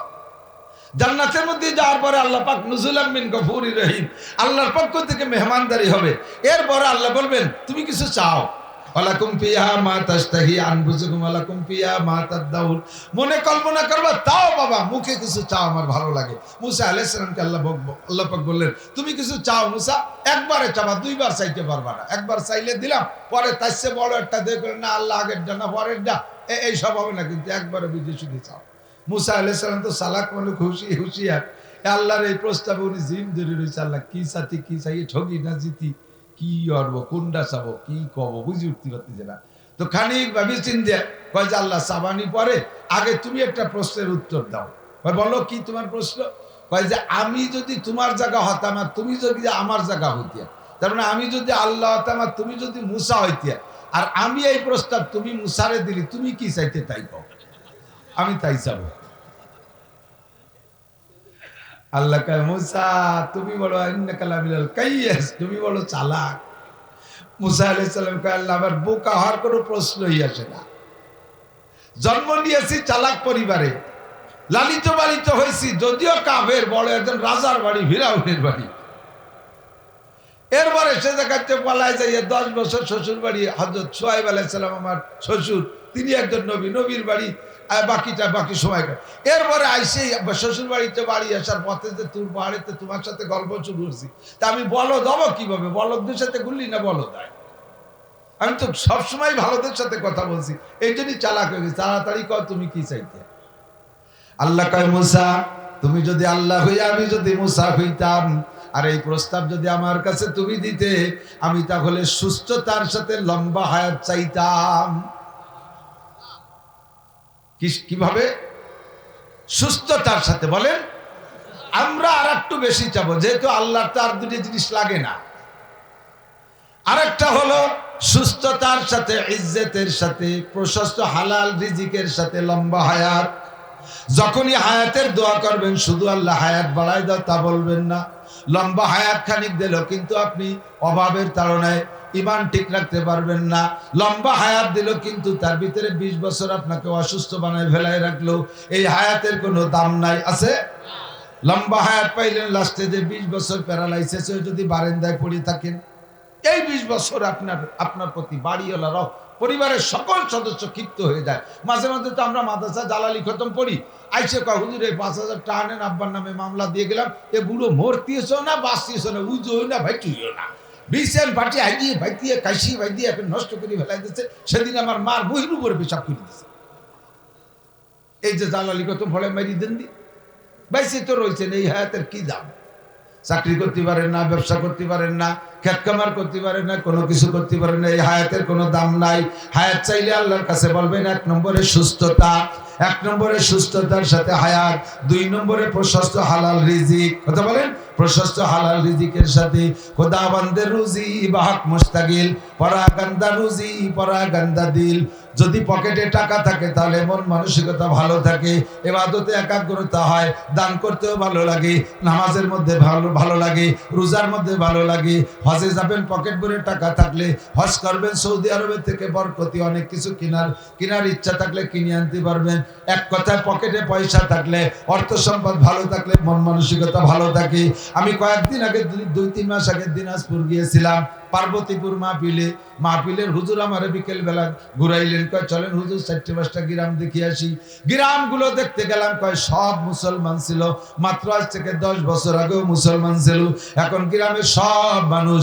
জান্নাতের মধ্যে যাওয়ার পরে আল্লাহ পাক নুজুলাম মিন গফুরির রহিম, আল্লাহর পক্ষ থেকে মেহমানদারি হবে। এরপরে আল্লাহ বলবেন তুমি কিছু চাও, ওয়ালাকুম ফিহা মা তাশতাহি আনফুসুকুম ওয়ালাকুম ফিহা মা তাদদাউন, মনে কল্পনা করবা তাও বাবা, মুখে কিছু চাও আমার ভালো লাগে। মুসা আলাইহিস সালামকে আল্লাহ পাক বললেন তুমি কিছু চাও মুসা, একবারে চাবা, দুইবার চাইতে পারবা না, একবার চাইলে দিলাম, পরে তার চেয়ে বড় একটা দেখবেন না, আল্লাহ আগের না পরের ডা, এই সব হবে না, কিন্তু একবারে বুঝে শুধু চাও। মুসা আলাইহিস সালাম তো সালাক মানুষ, হুঁশিয়ার। আল্লাহর এই প্রস্তাবে উনি জিম ধরে রয়েছে, আল্লাহ কি সাথী কি চাই, ঠগি না জিতি, কি অর্ব কোনটা চাবো, কি কব বুঝে উঠতে পারতেছে না। তো খানিক ভাবি চিন্তা কয় যে আল্লাহ সাবানি পরে আগে তুমি একটা প্রশ্নের উত্তর দাও। বলো কি তোমার প্রশ্ন? কয় যে আমি যদি তোমার জায়গা হতাম আর তুমি যদি আমার জায়গা হইতে, তার মানে আমি যদি আল্লাহ হতাম আর তুমি যদি মুসা হইতে, আর আমি এই প্রস্তাব তুমি মুসারে দিলি, তুমি কি চাইতে তাই কও, আমি তাই চাবো। আল্লাহ কয় মুসা তুমি বলো ইন্নাকা লামিনাল কাইয়াস, তুমি বলো চালাক। মুসা আলাইহিস সালাম কয় আল্লাহ আমার বোকা হওয়ার কোনো প্রশ্নই আসে না। জন্ম নিয়েছি চালাক পরিবারে, লালিত পালিত হয়েছি যদিও কাফের, বড় একজন রাজার বাড়ি, ফিরাউনের বাড়ি। এরপরে সে দেখাচ্ছে পালায় যাইয়ে 10 বছর শ্বশুর বাড়ি। হযরত শুআয়ব আলাইহিস সালাম আমার শ্বশুর, তিনি একজন নবী, নবীর বাড়ি বাকি সময়। এরপরে আইসে শ্বশুর বাড়িতে বাড়ি আসার পথে যে তোর বাড়িতে তোমার সাথে গল্প শুরু করছি, তা আমি বলদ হবো কিভাবে? বলদদের সাথে গুললি না বলদ হয়? আমি তো সবসময় ভালোদের সাথে কথা বলছি, এই জন্যই চালাক হয়ে গেছি। তাড়াতাড়ি কর তুমি কি চাইতে? আল্লাহ কয় মুসা তুমি যদি আল্লাহ হইয়া আমি যদি মুসা হইতাম, আর এই প্রস্তাব যদি আমার কাছে তুমি দিতে, আমি তাহলে সুস্থতার সাথে লম্বা হায়াত চাইতাম। কিভাবে? সুস্থতার সাথে। বলেন আমরা আর একটু বেশি চাবো, যেহেতু আল্লাহর তো আর দুটি জিনিস লাগে না। আরেকটা হলো সুস্থতার সাথে, ইজ্জতের সাথে, প্রশস্ত হালাল রিজিকের সাথে লম্বা হায়াত। যখনই হায়াতের দোয়া করবেন শুধু আল্লাহ হায়াত বাড়ায় দাও তা বলবেন না। লম্বা হায়াত খানিক দিল, কিন্তু আপনি অভাবের তাড়নায় ঈমান ঠিক রাখতে পারবেন না। লম্বা হায়াত দিল, কিন্তু তার ভিতরে 20 বছর আপনাকে অসুস্থ বানায় ফেলায় রাখলো, এই হায়াতের কোনো দাম নাই। আছে? লম্বা হায়াত পাইলেন, লাস্টে যে 20 বছর প্যারালাইসিস হয়ে যদি বারান্দায় পড়ে থাকেন, এই 20 বছর আপনার প্রতি বাড়িওয়ালারাও, পরিবারের সকল সদস্য ক্ষিপ্ত হয়ে যায়। মাঝে মাঝে তো আমরা মাদ্রাসা জালালি খতম পড়ি, আইসে কয় হুজুর এই 5,000 টাকা আনেন, আব্বার নামে মামলা দিয়ে গেলাম, এ বুড়ো মরতিয়েছ না বাঁচতিয়েছ না, উজো না ভাই তুইও না, বিশেন পাটি হাইদিয়ে ভাই দিয়ে কাশি ভাই দিয়ে এখন নষ্ট করে ফেলাই দিচ্ছে। সেদিন আমার মার বহির উপরে পেশাব করে দিচ্ছে। এই যে জালালি খতম ফলে মারি দেন দি বাইসে তো রয়েছেন, এই হায়াতের কি দাম? চাকরি করতে পারেন না, ব্যবসা করতে পারেন না, খেত কামার করতে পারেন না, কোনো কিছু করতে পারেন না, এই হায়াতের কোনো দাম নাই। হায়াত চাইলে আল্লাহর কাছে বলবেন 1 নম্বরে সুস্থতা, 1 নম্বরে সুস্থতার সাথে হায়াত, 2 নম্বরে প্রশস্ত হালাল রিজিক। কথা বলেন, প্রশস্ত হালাল রিজিকের সাথে খোদাবন্দের রুজি বাহক মুস্তাগিল, পরাগান্দা রুজি পরাগান্দা দিল। যদি পকেটে টাকা থাকে তাহলে মন মানসিকতা ভালো থাকে, ইবাদতে একাগ্রতা হয়, দান করতেও ভালো লাগে, নামাজের মধ্যে ভালো লাগে, রোজার মধ্যে ভালো লাগে। হজে যাবেন পকেট ভরে টাকা থাকলে, হজ করবেন সৌদি আরবের থেকে বরকতি অনেক কিছু কেনার ইচ্ছা থাকলে কিনে আনতে পারবেন। এক কথায় পকেটে পয়সা থাকলে, অর্থ সম্পদ ভালো থাকলে মন মানসিকতা ভালো থাকে। আমি কয়েকদিন আগে 2-3 মাস আগে দিনাজপুর গিয়েছিলাম, পার্বতীপুর মাহফিলের হুজুর আমারে বিকেল বেলা ঘুরাইলেন, কয় চলেন হুজুর 4-5টা গ্রাম দেখে আসি। গ্রামগুলো দেখতে গেলাম, কয় সব মুসলমান ছিল, মাত্র আজ থেকে 10 বছর আগেও মুসলমান ছিল, এখন গ্রামের সব মানুষ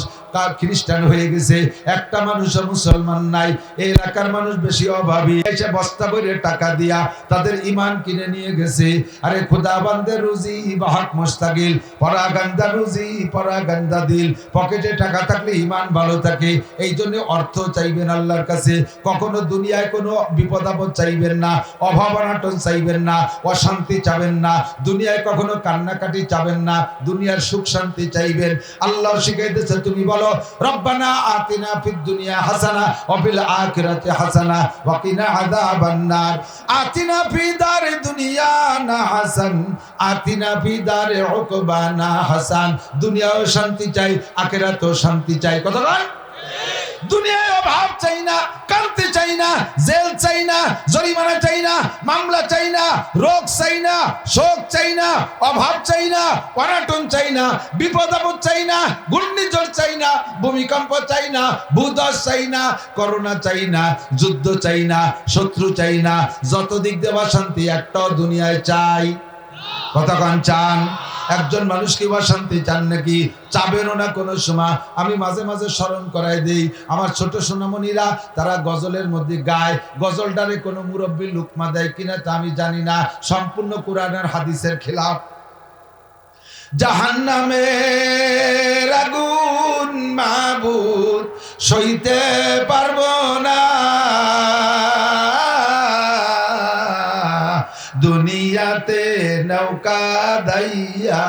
খ্রিস্টান হয়ে গেছে, একটা মানুষও মুসলমান নাই। এই এলাকার মানুষ বেশি অভাবী, এসে বস্তা ভরে টাকা দিয়া তাদের ঈমান কিনে নিয়ে গেছে। আরে খোদাবন্দের রুজি বাহক মুস্তাগিল, পরাগান্দা রুজি পরাগান্দা দিল। পকেটে টাকা থাকলে ঈমান ভালো থাকে, এই জন্য অর্থ চাইবেন আল্লাহর কাছে। কখনো দুনিয়ায় কোনো বিপদ আপদ চাইবেন না, অভাব অনাটন চাইবেন না, অশান্তি চাবেন না, দুনিয়ায় কখনো কান্নাকাটি চাবেন না, দুনিয়ার সুখ শান্তি চাইবেন। আল্লাহ শিখাইতেছে, তুমি বলো রব্বানা আতিনা ফিদ দুনিয়া হাসানা ওয়া ফিল আখিরাতি হাসানা ওয়া কিনা আযাবান নার। আতিনা ফি দারি দুনিয়া না হাসান, আতিনা ফি দারি উকবানা হাসান। দুনিয়াও শান্তি চাই, আখিরাতেও শান্তি চাই। কথা বল। দুনিয়ায় অভাব চাই না, কান্তি চাই না, জেল চাই না, জরিমানা চাই না, মামলা চাই না, রোগ চাই না, শোক চাই না, অভাব চাই না, অনাটন চাই না, বিপদ আপদ চাই না, ঘূর্ণিঝড় চাই না, ভূমিকম্প চাই না, ভূধস চাই না, করোনা চাই না, যুদ্ধ চাই না, শত্রু চাই না, যত দিক দেওয়া শান্তি একটাও দুনিয়ায় চাই। কতক্ষণ চান? একজন মানুষ কি বা শান্তি চান নাকি? চাবেনও না কোনো সময়। আমি মাঝে মাঝে স্মরণ করাই দেই, আমার ছোট সোনামণিরা তারা গজলের মধ্যে গায়, গজলটারে কোনো মুরব্বী লুকমা দেয় কিনা তা আমি জানি না, সম্পূর্ণ কোরআন আর হাদিসের খেলাফ। জাহান্নামের আগুন মাবুদ সইতে পারবো না, দুনিয়াতে নৌকা দাইয়া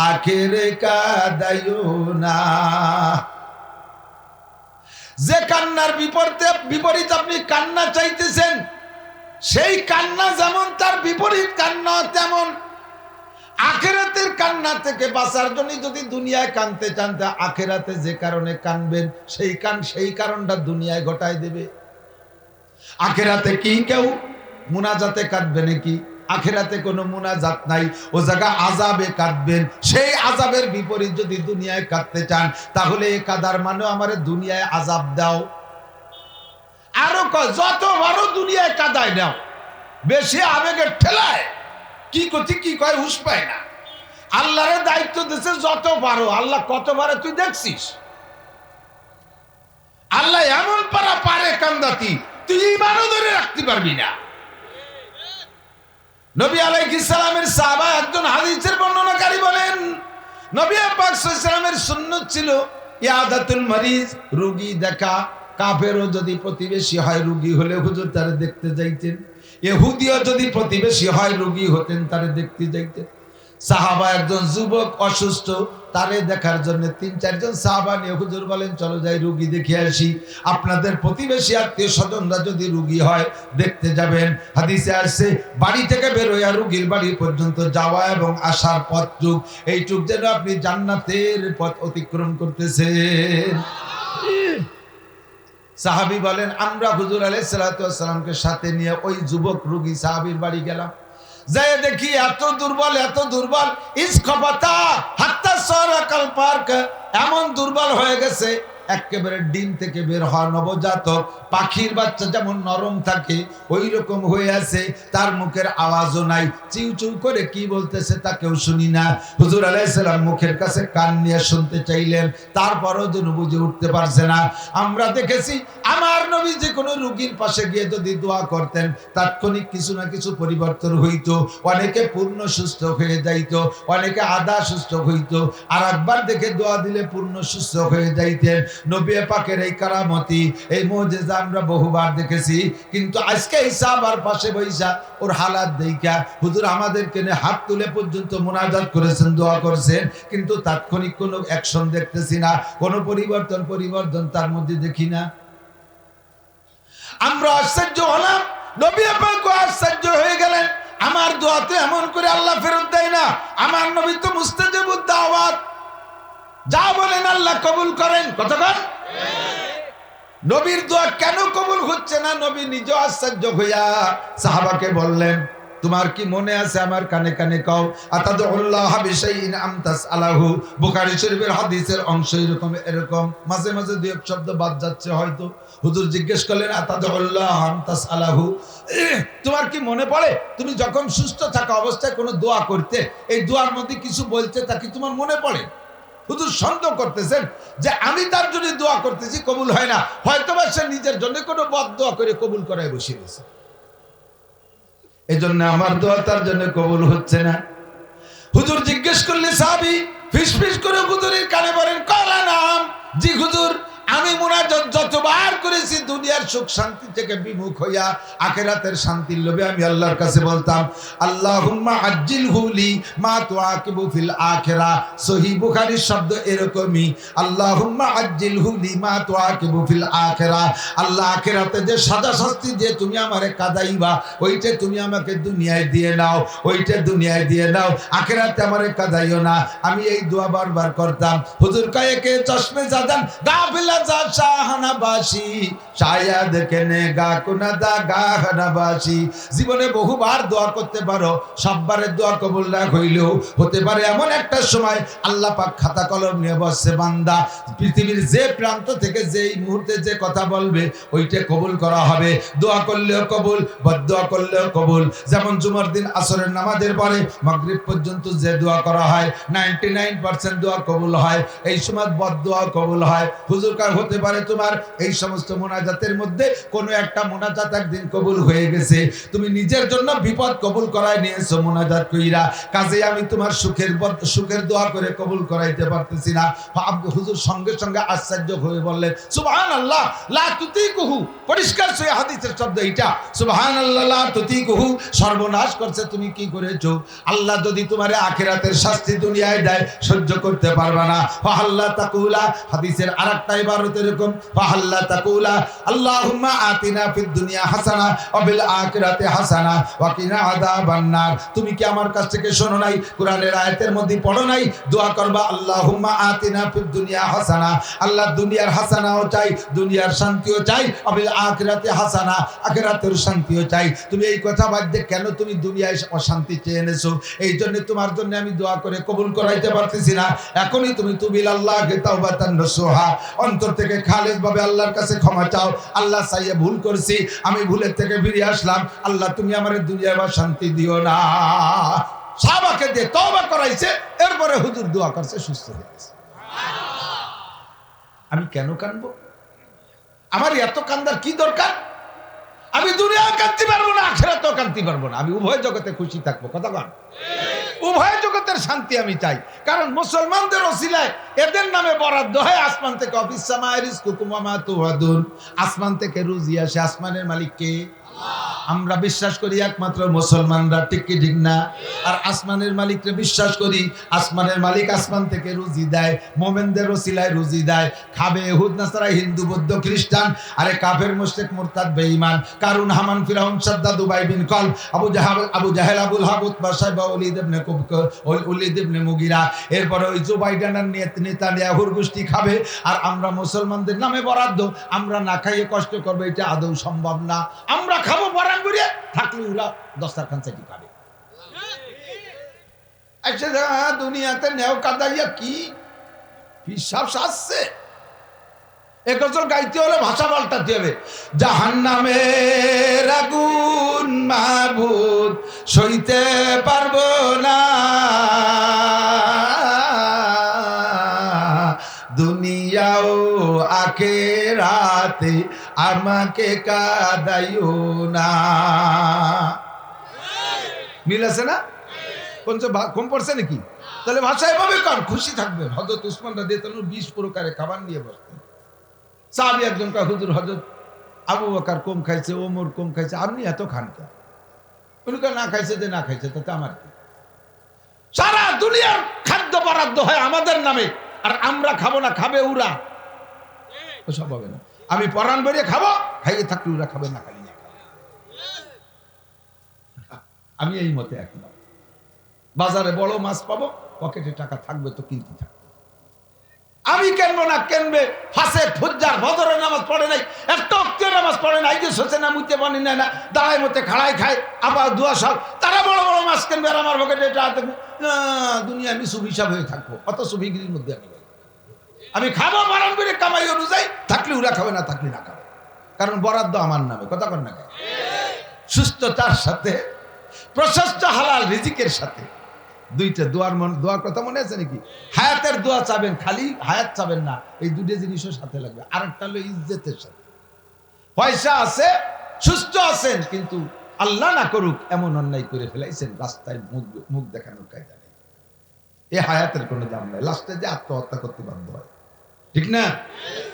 আখেরে কাদাইও না। যে কান্নার বিপরীত আপনি কান্না চাইতেছেন, সেই কান্না যেমন তার বিপরীত কান্না তেমন। আখিরাতের কান্না থেকে বাঁচার জন্য যদি দুনিয়ায় কানতে চান, তা আখিরাতে যে কারণে কানবেন সেই কারণটা দুনিয়ায় ঘটায় দেবে। আখিরাতে কি কেউ মুনাজাতে কাঁদবে নাকি? আখিরাতে কোনো মুনাজাত নাই, ও জায়গা আযাবে কাঁদবেন। সেই আযাবের বিপরীত যদি দুনিয়ায় কাঁদতে চান, তাহলে এ কাদার মানে আমারে দুনিয়ায় আযাব দাও। আরো যত বড় দুনিয়ায় কাদায় দাও, বেশি আবেগের ঠেলায় কি করতে কি কয় হুঁশ পায় না। আল্লাহরে দায়িত্ব দিচ্ছে যত পারো। আল্লাহ কত পারে তুই দেখছিস? আল্লাহ এমন পারে কান্দাতি, তুই ইমানও ধরে রাখতে পারবি না। নবী আলাইহিস সালামের সাহাবা একজন হাদিসের বর্ণনাকারী বলেন, নবী পাক সাল্লাল্লাহু আলাইহি ওয়াসাল্লামের সুন্নাত ছিল ইয়াদাতুল মারিজ, রোগী দেখা। কাফেরও যদি প্রতিবেশী হয়, রোগী হলে হুজুর তারে দেখতে যাইতেন। ইহুদিও যদি প্রতিবেশী হয়, রোগী হতেন, তারে দেখতে যাইতেন। সাহাবা একজন যুবক অসুস্থ, তারে দেখার জন্য ৩-৪ জন সাহাবা নিয়ে হুজুর বলেন, চলো যাই রোগী দেখে আসি। আপনাদের প্রতিবেশী আত্মীয় স্বজনরা যদি রোগী হয়, দেখতে যাবেন। হাদিসে আসছে, বাড়ি থেকে বের হইয়া রোগীর বাড়ি পর্যন্ত যাওয়া এবং আসার পথটুক, এইটুক যেন আপনি জান্নাতের পথ অতিক্রম করতেছেন। সাহাবী বলেন, আমরা হুজুর আলাইহিস সালাতু ওয়াস সালামকে সাথে নিয়ে ওই যুবক রোগী সাহাবীর বাড়ি গেলাম। যাই দেখি এত দুর্বল ইসখফাতা হাত্তা সারাকাল পার্ক, এমন দুর্বল হয়ে গেছে একেবারে ডিম থেকে বের হওয়া নবজাতক পাখির বাচ্চা যেমন নরম থাকে ওই রকম হয়ে আছে। তার মুখের আওয়াজও নাই, চিউ চিউ করে কি বলতেছে তা কেউ শুনি না। হুজুর আলাইহিস সালাম মুখের কাছে কান নিয়ে শুনতে চাইলেন, তারপরও যেন বুঝে উঠতে পারছে না। আমরা দেখেছি আমার নবী যে কোনো রোগীর পাশে গিয়ে যদি দোয়া করতেন, তাৎক্ষণিক কিছু না কিছু পরিবর্তন হইতো। অনেকে পূর্ণ সুস্থ হয়ে যাইতো, অনেকে আধা সুস্থ হইতো, আর একবার দেখে দোয়া দিলে পূর্ণ সুস্থ হয়ে যাইতেন। নবী পাকের এই কারামতি, এই মুজিজা আমরা বহুবার দেখেছি। কিন্তু আজকে এই সাহাবার পাশে বইসা ওর হালাত দেইখা হুজুর আমাদেরকে নিয়ে হাত তুলে পর্যন্ত মুনাজাত করেছেন, দোয়া করেছেন, কিন্তু তাৎক্ষণিক কোনো অ্যাকশন দেখতেছি না, কোনো পরিবর্তন তার মধ্যে দেখি না। আমরা আশ্চর্য হলাম, নবী পাক আশ্চর্য হয়ে গেলেন। আমার দোয়াতে এমন করে আল্লাহ ফেরত দেয় না। আমার নবী তো মুস্তাজিবুদ দাওয়াত, যা বলেন আল্লাহ কবুল করেন। কতক্ষণ নবীর দোয়া কেন কবুল হচ্ছে না? নবী নিজে আশ্চর্য হইয়া সাহাবাকে বললেন, তোমার কি মনে আছে? আমার কানে কানে কও, আতাদুল্লাহ বিশাইইন আম তাসআলাহু। বুখারী শরীফের হাদিসের অংশ এরকম মাঝে মাঝে দুই এক শব্দ বাদ যাচ্ছে হয়তো। হুজুর জিজ্ঞেস করলেন, আতাদুল্লাহ আম তাসআলাহু, তোমার কি মনে পড়ে তুমি যখন সুস্থ থাকা অবস্থায় কোনো দোয়া করতে, এই দোয়ার মধ্যে কিছু বলতে, তা কি তোমার মনে পড়ে? হুজুর সন্দেহ করতেছেন যে আমি তার জন্য দোয়া করতেছি, কবুল হয় না, হয়তো বা সে নিজের জন্য কোনো বদদোয়া করে কবুল করায় বসে গেছে, এই জন্য আমার দোয়া তার জন্য কবুল হচ্ছে না। হুজুর জিজ্ঞেস করলে সাহাবী ফিসফিস করে হুজুরের কানে বলেন, কলা নাম, জি হুজুর, আমি মুনাজাত যতবার করেছি দুনিয়ার সুখ শান্তি থেকে বিমুখ হইয়া আখিরাতের শান্তির লোভে আমি আল্লাহর কাছে বলতাম, আল্লাহুম্মা আজ্জিলহু লি মা তুআকিবু ফিল আখিরা। সহিহ বুখারীর শব্দ এরকমই, আল্লাহুম্মা আজ্জিলহু লি মা তুআকিবু ফিল আখিরা। আল্লাহ আখিরাতে যে সাজা শাস্তি দিয়ে তুমি আমারে কাঁদাইবা, ওইটা তুমি আমাকে দুনিয়ায় দিয়ে নাও, ওইটা দুনিয়ায় দিয়ে নাও, আখিরাতে আমারে কাঁদাইও না। আমি এই দোয়া বারবার করতাম। হুজুর কয়ে কে চশমে জাদান গাফিলা যা শাহানাবাসী শায়াদ কেনে গা কুনাদা গাহানাবাসী। জীবনে বহুবার দোয়া করতে পারো, সববারের দোয়া কবুল না হইলেও হতে পারে এমন একটা সময় আল্লাহ পাক খাতা কলম নিয়ে বসছে, বান্দা পৃথিবীর যে প্রান্ত থেকে যেই মুহূর্তে যে কথা বলবে ওইটা কবুল করা হবে। দোয়া করলেও কবুল, বদদোয়া করলেও কবুল। যেমন জুমার দিন আসরের নামাজের পরে মাগরিব পর্যন্ত যে দোয়া করা হয় 99% দোয়া কবুল হয়, এই সময় বদদোয়া কবুল হয়। হুজুর কার হতে পারে তোমার এই সমস্ত মুনাজাত মোনাজাতের মধ্যে কোনো একটা মোনাজাত একদিন কবুল হয়ে গেছে, তুমি নিজের জন্য বিপদ কবুল করায় নিয়েছো মোনাজাত কইরা, কাজে আমি তোমার সুখের দোয়া করে কবুল করাইতে পারতেছি না। হুজুর সঙ্গে সঙ্গে আশ্চর্য হয়ে বললেন, সুবহানাল্লাহ লা তুতিকুহু, পরিষ্কার সহিহ হাদিসের শব্দ এটা, সুবহানাল্লাহ লা তুতিকুহু, সর্বনাশ করছে তুমি কি করেছো? আল্লাহ যদি তোমারে আখিরাতের শাস্তি দুনিয়ায় দেয় সহ্য করতে পারবে না। ফাহাল্লা তাকুলা, হাদিসের আরেকটা ইবারত এরকম, ফাহাল্লা তাকুলা আল্লাহুম্মা আতিনা ফিদ দুনিয়া হাসানা ওয়া ফিল আখিরাতি হাসানা ওয়া কিনা আযাবান নার। তুমি কি আমার কাছ থেকে শোনো নাই? কোরআনের আয়াতের মধ্যে পড়ো নাই? দোয়া করবা আল্লাহুম্মা আতিনা ফিদ দুনিয়া হাসানা, আল্লাহ দুনিয়ার হাসানাও চাই, দুনিয়ার শান্তিও চাই, ওয়া ফিল আখিরাতি হাসানা, আখিরাতের শান্তিও চাই। তুমি এই কথা বাদ দিয়ে কেন তুমি দুনিয়ায় অশান্তি চেয়ে এনেছো? এই জন্য তোমার জন্য আমি দোয়া করে কবুল করাইতে পারতেছি না। এখনই তুমি তুবিল আল্লাহকে তাওবাতান নসুহা, অন্তর থেকে খালেস ভাবে আল্লাহর কাছে ক্ষমা চাও। আল্লাহ চাইয়ে ভুল করছি, আমি ভুলের থেকে ফিরে আসলাম, আল্লাহ তুমি আমার দুনিয়ায় বা শান্তি দিও না। সাহাবাকে দিয়ে তওবা করাইছে, এরপরে হুজুর দোয়া করছে, সুস্থ হয়ে গেছে। আমি কেন কাঁদবো? আমার এত কান্দার কি দরকার? আমি দুনিয়াও কাঁদতে পারবো না, আখিরাতেও কাঁদতে পারবো না। আমি উভয় জগতে খুশি থাকবো। কথা বল, উভয় জগতের শান্তি আমি চাই। কারণ মুসলমানদের ওসিলায় এদের নামে বরাদ্দ হয় আসমান থেকে, অফিস সামায় রিজকুকুম ওয়া মা তুআদুন, আসমান থেকে রুজি আসে। আসমানের মালিক কে? আমরা বিশ্বাস করি একমাত্র মুসলমানরা, ঠিক কি ঠিক না? আর আসমানের মালিককে বিশ্বাস করি, আসমানের মালিক আসমান থেকে রুজি দেয়, মোমেনদের ওসিলায় রুজি দেয়। খাবে ইহুদ নাসারা, হিন্দু বৌদ্ধ খ্রিস্টান, আরে কাফের মুশরিক মুরতাদ বেঈমান, কারুন হামান ফিরাউন সাদ্দাদ উবাই বিন কল, আবু জাহেল Abul hub Utba Saiba Walid ইবনে ওলীদ ইবনে মুগিরা, এরপরে ওই জুবাইদানের নেতানিয়াহুর গোষ্ঠী খাবে। আর আমরা মুসলমানদের নামে বরাদ্দ, আমরা না খাইয়ে কষ্ট করবো, এটা আদৌ সম্ভব না। আমরা খাবো বরান করে, থাকলে ওরা দস্তারখান চাটি খাবে। দুনিয়াতে নেও কাদাইয়া কি হিসাব সাজছে। একজন গাইতে হলে ভাষা পাল্টাতে হবে। জাহান্নামের আগুন মাবুদ সইতে পারবো না, দুনিয়াও আখিরাতে আমাকে কাঁদাইও না। মিল আছে না? কম পড়ছে নাকি? তাহলে ভাষায় ভাবে কান খুশি থাকবে। হযরত উসমান রাদিয়াল্লাহু আনহু 20 প্রকারের খাবার নিয়ে বসতেন। সাহাবী একজন কয়, হুজুর হযরত আবু বকর কম খাইছে, ওমর কম খাইছে, আপনি এত খান কেন? উনি কয়, না খাইছে যে না খাইছে তাতে আমার কি? সারা দুনিয়ার খাদ্য বরাদ্দ হয় আমাদের নামে, আর আমরা খাবো না, খাবে ওরা। ওসব হবে না। আমি পরাণ বেরিয়ে খাবো, খাইয়ে থাকলে ওরা খাবে, না খালি না খাবে। আমি এই মতে একমত। বাজারে বড় মাছ পাবো, পকেটে টাকা থাকবে তো কিনতে থাকবে। আমি কেনবো না? কেনবে ফাঁসে ফুজ্জার, ফজরের নামাজ পড়ে নাই, একটা ওয়াক্তের নামাজ পড়ে নাই, যে সোচে না মুইতে পানি নেয় না, দাঁড়ায় মতে খাড়াই খায়, আবার দুয়া সব, তারা বড় বড় মাছ কেনবে, আর আমার পকেটে টাকা না। দুনিয়া আমি সুবিশাব হয়ে থাকবো, অত সুবিগিরির মধ্যে আমি খাবো, বারণ করে কামাই অনুযায়ী, থাকলে ওরা খাবে, না থাকলে না খাবে। কারণ বরাদ্দ আমার নামে। কথা কর না? সুস্থতার সাথে, প্রশস্ত হালাল রিজিকের সাথে, দুইটা দোয়ার কথা মনে আছে নাকি? হায়াতের দোয়া চাবেন, খালি হায়াত চাবেন না, এই দুটো জিনিসও সাথে লাগবে। আরেকটা হলো ইজ্জতের সাথে। পয়সা আছে, সুস্থ আছেন, কিন্তু আল্লাহ না করুক এমন অন্যায় করে ফেলাইছেন, রাস্তায় মুখ দেখানোর কায়দা নেই, এ হায়াতের কোনো দাম নাই। লাস্টে যে আত্মহত্যা করতে বাধ্য হয়, ঠিক না?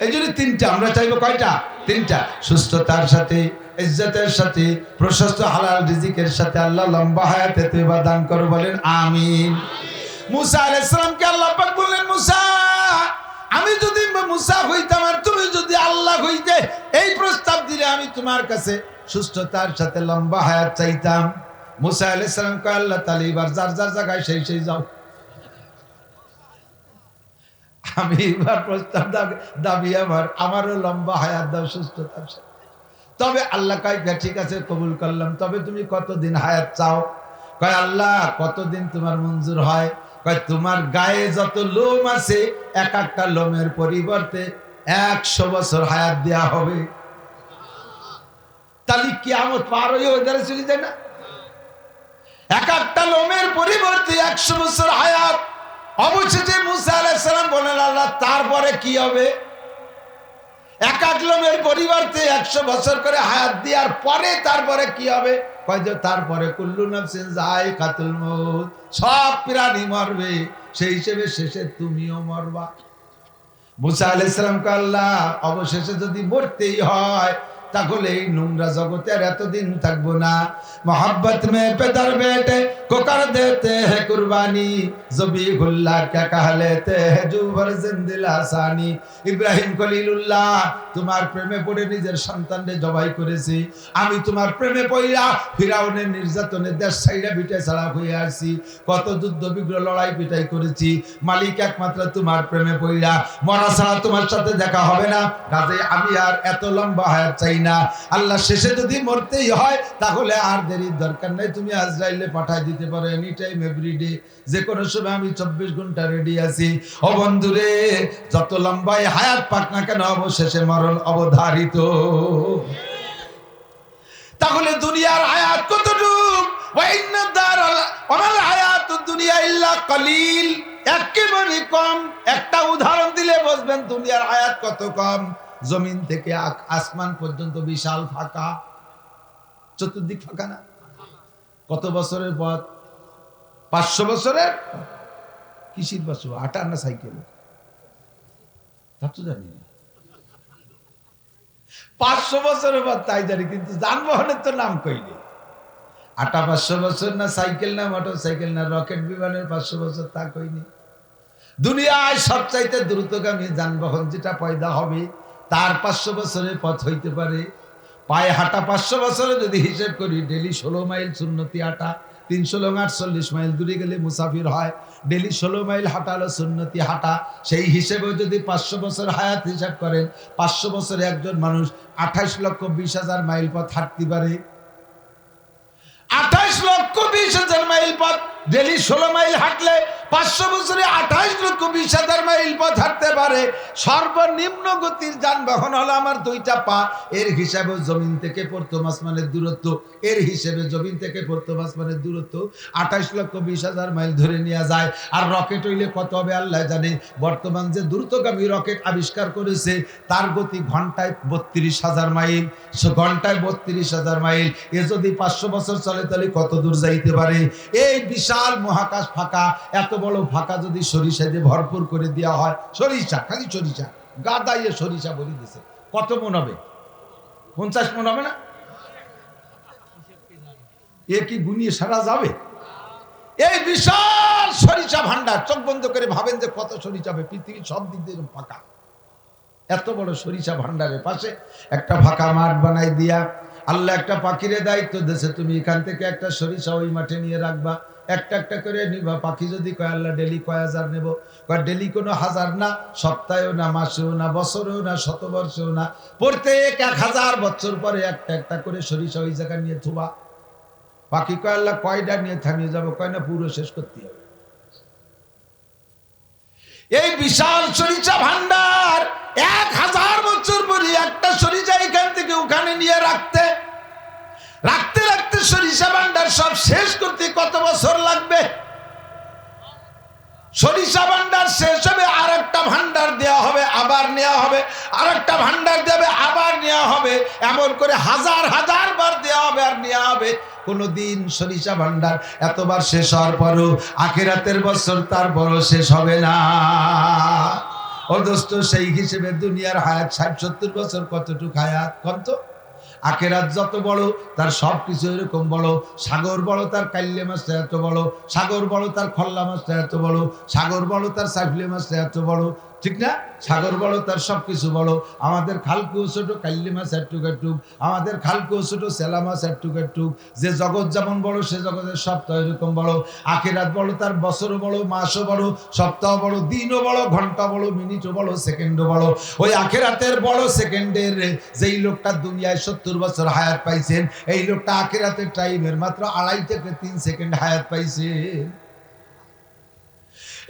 এই জন্য তিনটা আমরা চাইবো। কয়টা? তিনটা। সুস্থতার সাথে, ইজ্জতের সাথে, প্রশস্ত হালাল রিজিকের সাথে। আল্লাহ লম্বা হায়াতে তওবা দান করো, বলেন আমিন। মুসা আলাইহিস সালামকে আল্লাহ পাক বললেন, মুসা, আমি যদি মুসা হইতাম আর তুমি যদি আল্লাহ হইতে, এই প্রস্তাব দিলে আমি তোমার কাছে সুস্থতার সাথে লম্বা হায়াত চাইতাম। মুসা আলাইহিস সালাম কয়, আল্লাহ তাআলা এবার যার যার জায়গায় সেই যাও, আমি এবার প্রস্তাব দাবি আমারও লম্বা হায়াত দাও সুস্থতার সাথে। তবে আল্লাহ কয়, ঠিক আছে কবুল করলাম, তবে তুমি কতদিন হায়াত চাও? কয়, আল্লাহ কতদিন তোমার মঞ্জুর হয়? কয়, তোমার গায়ে যত লোম আছে, এক একটা লোমের পরিবর্তে 100 বছর হায়াত দেয়া হবে। তাহলে কিয়ামত পার হয়ে ওইধারে চলে যায় না? এক একটা লোমের পরিবর্তে 100 বছর হায়াত। অবশেষে মুসা আলাইহিস সালাম বলেন, আল্লাহ তারপরে কি হবে? এক এক লোমের পরিবর্তে 100 বছর করে হায়াত দেওয়ার পরে তারপরে কি হবে? কয় যে তারপরে কুল্লু নাফসিন যায়কাতুল মউত, সব প্রাণী মরবে, সেই হিসেবে শেষে তুমিও মরবা। মুসা আলাইহিস সালামকে আল্লাহ অবশেষে যদি মরতেই হয় তাহলে এই নোংরা জগতে আর এতদিন থাকবো না। मोहब्बत में पेदर बेटे को कर देते हैं कुर्बानी, ज़बीहुल्लाह क्या कह लेते हैं जुबर जिंदिल आसानी। ইব্রাহিম খলিলুল্লাহ তোমার প্রেমে পড়ে নিজের সন্তানকে জবাই করেছি, আমি তোমার প্রেমে পড়িয়া ফিরাউনের নির্যাতনে দেশ ছাইড়া বিটে ছাড়া হয়ে আসছি, কত যুদ্ধ বিগ্রহ লড়াই পিটাই করেছি, মালিক একমাত্র তোমার প্রেমে পড়িয়া মরা ছাড়া তোমার সাথে দেখা হবে না, কাজে আমি আর এত লম্বা হায়াত চাই না। আল্লাহ শেষে যদি মরতেই হয় তাহলে আর দেরির দরকার নাই, তুমি আজরাইলে পাঠাই দিতে পারো এনি টাইম এভরিডে, যে কোনো সময় আমি 24 ঘন্টা রেডি আছি। ও বন্ধুরে, যত লম্বাই হায়াত পাক না কেন অবশেষে মরণ অবধারিত। তাহলে দুনিয়ার হায়াত কতটুক? ওয়া ইন্না দারাল ওয়াল হায়াতুদ দুনিয়া ইল্লা কলিল, একেবারে কম। একটা উদাহরণ দিলে বুঝবেন দুনিয়ার হায়াত কত কম। জমিন থেকে আসমান পর্যন্ত বিশাল ফাঁকা, চতুর্দিক ফাঁকা না? কত বছরের পথ? 500 বছরের। কিসির 500? আটা না সাইকেল? তা তো জানি না। 500 বছরের পথ তাই জানি, কিন্তু যানবাহনের তো নাম কইনি। আটা 500 বছর না, সাইকেল না, মোটর সাইকেল না, রকেট বিমানের 500 বছর তা কইনি। দুনিয়ায় সবচাইতে দ্রুতগামী যানবাহন যেটা পয়দা হবে তার 500 বছরের পথ হইতে পারে। পায়ে হাঁটা 500 বছরে যদি হিসেব করি, ডেলি 16 মাইল সুন্নতি হাঁটা, 300 লং 48 মাইল দূরে গেলে মুসাফির হয়, ডেলি 16 মাইল হাঁটা হলো সুন্নতি হাঁটা। সেই হিসেবেও যদি 500 বছর হায়াত হিসাব করেন, 500 বছরে একজন মানুষ 28,20,000 মাইল পথ হাঁটতে পারে। 28,20,000 মাইল পথ ডেলি 16 মাইল হাঁটলে 500 বছরে 28,20,000 মাইল পথ হাঁটতে পারে। সর্বনিম্ন গতির যানবাহন হলো আমার 2টা পা। এর হিসাবে জমিন থেকে প্রথম আসমানের দূরত্ব, এর হিসেবে জমিন থেকে প্রথম আসমানের দূরত্ব 28,20,000 মাইল ধরে নেওয়া যায়। আর রকেট হইলে কত হবে আল্লাহ জানে। বর্তমান যে দ্রুতগামী রকেট আবিষ্কার করেছে তার গতি ঘন্টায় 32,000 মাইল, ঘন্টায় 32,000 মাইল। এ যদি 500 বছর চলে তাহলে কত দূর যাইতে পারে? এই বিশাল মহাকাশ ফাঁকা, এত বড় ফাঁকা যদি সরিষা দিয়ে ভরপুর করে দেওয়া হয়, সরিষা, খালি সরিষা, গাদাইয়ে সরিষা বলি দিছে, কত মন হবে? 50 মন হবে না? এ কি গুনিয়ে সারা যাবে? এই বিশাল সরিষা ভান্ডার, চোখ বন্ধ করে ভাবেন যে কত সরিষা হবে। পৃথিবীর সব দিক দিয়ে ফাঁকা, এত বড় সরিষা ভান্ডারের পাশে একটা ফাঁকা মাঠ বানাই দিয়া আল্লাহ একটা পাখিরে দায়িত্ব দিয়েছে, তুমি এখান থেকে একটা সরিষা ওই মাঠে নিয়ে রাখবা, একটা একটা করে নিবা। পাখি যদি কয় আল্লাহ ডেলি কয় হাজার নেব, কয় ডেলি কোনো হাজার না, সপ্তাহেও না, মাসেও না, বছরেও না, শতবর্ষেও না, প্রত্যেক 1000 বছর পরে একটা একটা করে সরিষা ওই জায়গা নিয়ে থুবা। পাখি কয় আল্লাহ কয়টা নিয়ে থামিয়ে যাবো, কয় না পুরো শেষ করতে হবে। এই বিশাল সরিষা ভান্ডার 1000 বছর পরে একটা সরিষা এখান থেকে ওখানে নিয়ে রাখতে রাখতে রাখতে সরিষা ভান্ডার সব শেষ করতে কত বছর লাগবে? সরিষা ভান্ডার শেষ হবে, আর একটা ভান্ডার দেওয়া হবে, আবার নেওয়া হবে, আর একটা ভান্ডার দেবে, আবার নেওয়া হবে, এমন করে 1000 বার দেওয়া হবে আর নেওয়া হবে। কোনদিন সরিষা ভান্ডার এতবার শেষ হওয়ার পরও আখিরাতের বছর তার বড় শেষ হবে না। ও দোস্ত, সেই হিসেবে দুনিয়ার হায়াত 60-70 বছর কতটুকু হায়াত কত? আখিরাত যত বড় তার সব কিছু এরকম বড়। সাগর বড় তার কাল্লে মাছটা এত বড়, সাগর বড় তার খল্লা মাছটা এত বড়, সাগর বড় তার সাইফলে মাছটা এত বড়, ঠিক না? সাগর বড় তার সব কিছু বড়। আমাদের খালকুও ছোট, কাল্লি মাছ একটুক একটুক, আমাদের খালকুও ছোট, সেলা মাছ একটুক একটুক। যে জগৎ যেমন বড় সে জগতের সপ্তাহ এরকম বড়। আখিরাত বড়, তার বছরও বড়, মাসও বড়, সপ্তাহ বড়, দিনও বড়, ঘন্টা বড়, মিনিটও বড়, সেকেন্ডও বড়। ওই আখিরাতের বড় সেকেন্ডের যেই লোকটা দুনিয়ায় 70 বছর হায়াত পাইছেন, এই লোকটা আখিরাতের টাইমের মাত্র 2.5 থেকে 3 সেকেন্ড হায়াত পাইছে।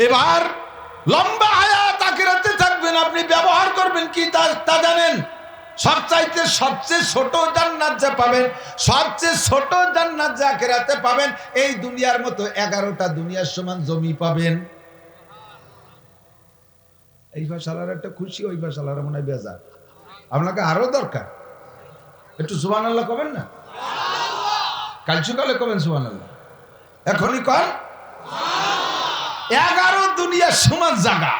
এবার লম্বা হায়াত আখিরাতে থাকবেন, আপনি ব্যবহার করবেন কি তা জানেন? সবচেয়ে ছোট জান্নাত যা পাবেন, সবচেয়ে ছোট জান্নাত যা আখিরাতে পাবেন, এই দুনিয়ার মতো 11টা দুনিয়ার সমান জমি পাবেন। এই ভাষালার একটা খুশি, ওই ভাষালার মনে হয় বেজার। আপনাকে আরো দরকার। একটু সুবহানাল্লাহ কবেন না? কাল সকালে কবেন সুবহানাল্লাহ, এখনই কর। 11 দুনিয়ার সমান জায়গা,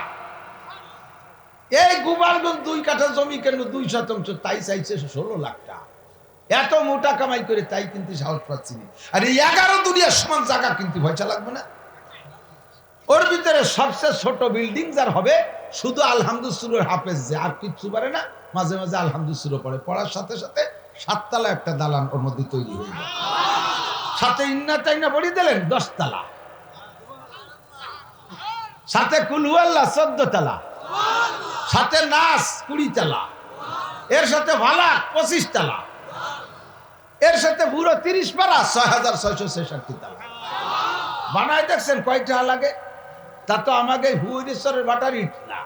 এই গোপালগঞ্জ 2 কাঠা জমি কেন 2 শতাংশ, তাই চাইছে 16 লাখ টাকা। এত মোটা কামাই করে তাই কিন্তু সাহস পাচ্ছি না। আর এই 11 দুনিয়ার সমান জায়গা কিন্তু পয়সা লাগবে না? ওর ভিতরে সবচেয়ে ছোট বিল্ডিং যার হবে শুধু আলহামদুলিল্লাহ হাফেজ, যে আর কিচ্ছু পারে না, মাঝে মাঝে আলহামদুলিল্লাহ পড়ে, পড়ার সাথে সাথে 7 তলা একটা দালান ওর মধ্যে তৈরি হয়ে যায়। সাথে ইন্না তাইনা পড়ি দিলেন 10 তলা, সাথে কুল হুয়াল্লাহ 14 তলা, সাথে নাস 20 তলা, এর সাথে ভালাক 25 তলা, এর সাথে পুরো 30 পারা 6666 তলা বানায়। দেখছেন কয়টা লাগে? তা তো আমাকে হুইরেশ্বরের বাটার ইট না,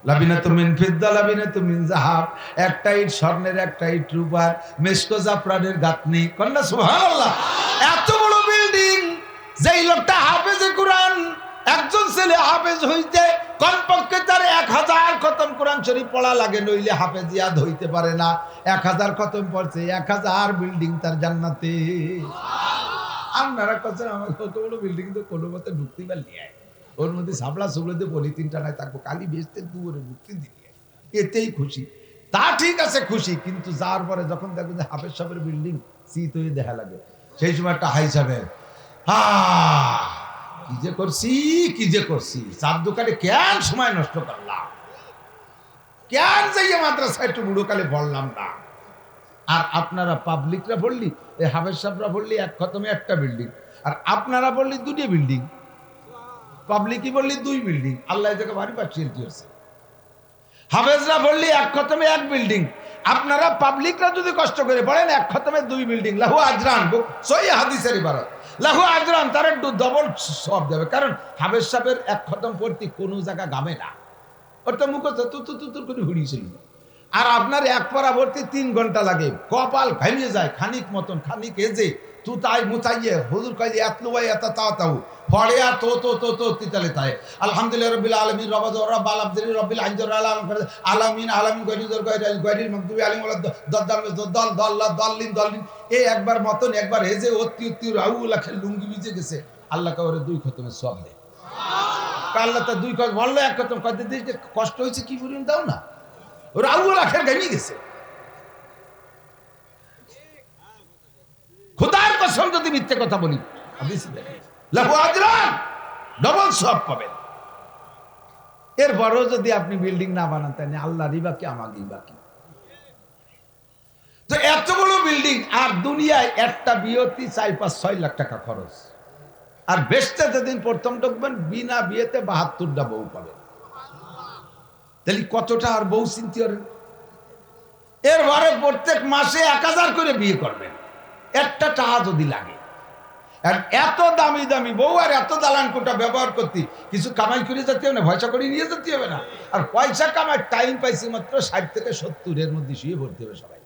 লাবিনাতু মিন ফিদ্দা লাবিনাতু মিন যাহাব, একটা ইট স্বর্ণের, একটা ইট রূপার, মেশকো জাফরানের গাঁথনি। কন্যা সুবহানাল্লাহ। এত বড় বিল্ডিং, যেই লোকটা হাফেজে কোরআন, একজন ছেলে হাফেজ হইতে কমপক্ষে তার 1000 খতম কোরআন শরীফ পড়া লাগে, নইলে হাফেজিয়াত হইতে পারে না। 1000 খতম পড়ছে, 1000 বিল্ডিং তার জান্নাতে। আপনারা কাছে আমার কত বড় বিল্ডিং তো কোনো মতে ঢুকতে পারলি, ওর মধ্যে সাবলা সুবলাতে পলিথিন টানায় থাকবো, কালি বেচতে দুয়ারে ঢুকতে দিলি, এতেই খুশি। তা ঠিক আছে খুশি, কিন্তু যার পরে যখন দেখবেন যে হাফেজ সাহেবের বিল্ডিং শীত হয়ে দেখা লাগে, সেই সময় একটা হাই সাহেবের কি যে করছি, কি যে করছি, চার দোকানে কেন সময় নষ্ট করলাম, কেন যাইয়ে মাদ্রাসায় একটু বুড়ো কালে পড়লাম না। আর আপনারা পাবলিকরা বললি, এই হাফেজ সাহেবরা বললি এক খতমে একটা বিল্ডিং, আর আপনারা বললি 2টি বিল্ডিং, পাবলিকই বললি 2 বিল্ডিং। আল্লাহ এটাকে বাড়ি পাঠিয়ে দিয়েছে। হাফেজরা বললি এক খতমে 1 বিল্ডিং, আপনারা পাবলিকরা যদি কষ্ট করে পড়েন এক খতমে 2 বিল্ডিং, লাহু আজরান, সহি হাদিসের ইবারত, লাহু আজরান, তার একটু ডবল সব যাবে। কারণ হাফেজ সাহেবের 1 খতম পড়তে কোনো জায়গা গাবে না, ওর তো মুখস্থ তুতুর করে ঘুরিয়েছিল। আর আপনার 1 পারা ভর্তি 3 ঘন্টা লাগে, কপাল ঘামিয়ে যায়, খানিক মতন, খানিক এজে তু তাই মুতাইয়ে হুজুর কয় এতলু ভাই এত তাও পড়ে আর তো তিতালে তাই আলহামদুলিল্লাহ রাব্বিল আলামিন রবাদ রাব্বাল আবদিল রাব্বিল আনজুর আলামিন আলামিন গরিজর গরির মাকদুবি আলিম ওয়ালা দল এই একবার মতন একবার হেজে অতি রাউলা খেল লুঙ্গি ভিজে গেছে, আল্লাহ কাওরে 2 খতমের সওয়াব দেয়। আল্লাহ তা 2 খতম বললো 1 খতম কয় দিতে কষ্ট হয়েছে কি বলুন দাও না, রাউলা খেল গামি গেছে। খোদার কসম যদি মিথ্যে কথা বলি, লাহু আজরান, ডবল সওয়াব পাবেন। এরপরও যদি আপনি বিল্ডিং না বানান, তাহলে আল্লাহ রিবা কি আমাকেই বাকি। তো এত বড় বিল্ডিং, আর দুনিয়ায় একটা বিয়েতে 4-5-6 লাখ টাকা খরচ, আর বেশটা যেদিন প্রথম ঢুকবেন বিনা বিয়েতে 72টা বউ পাবেন। তাহলে কতটা আর বউ চিন্তি করেন। এরপরে প্রত্যেক মাসে 1000 করে বিয়ে করবেন, একটা টাকা যদি লাগে। আর এত দামি দামি বউ আর এত দালান কোটা ব্যবহার করতে কিছু কামাই করে যেতে হবে না, পয়সা করে নিয়ে যেতে হবে না। আর পয়সা কামাই টাইম পাইছি মাত্র 60 থেকে 70, এর মধ্যে শুয়ে পড়তে হবে সবাই।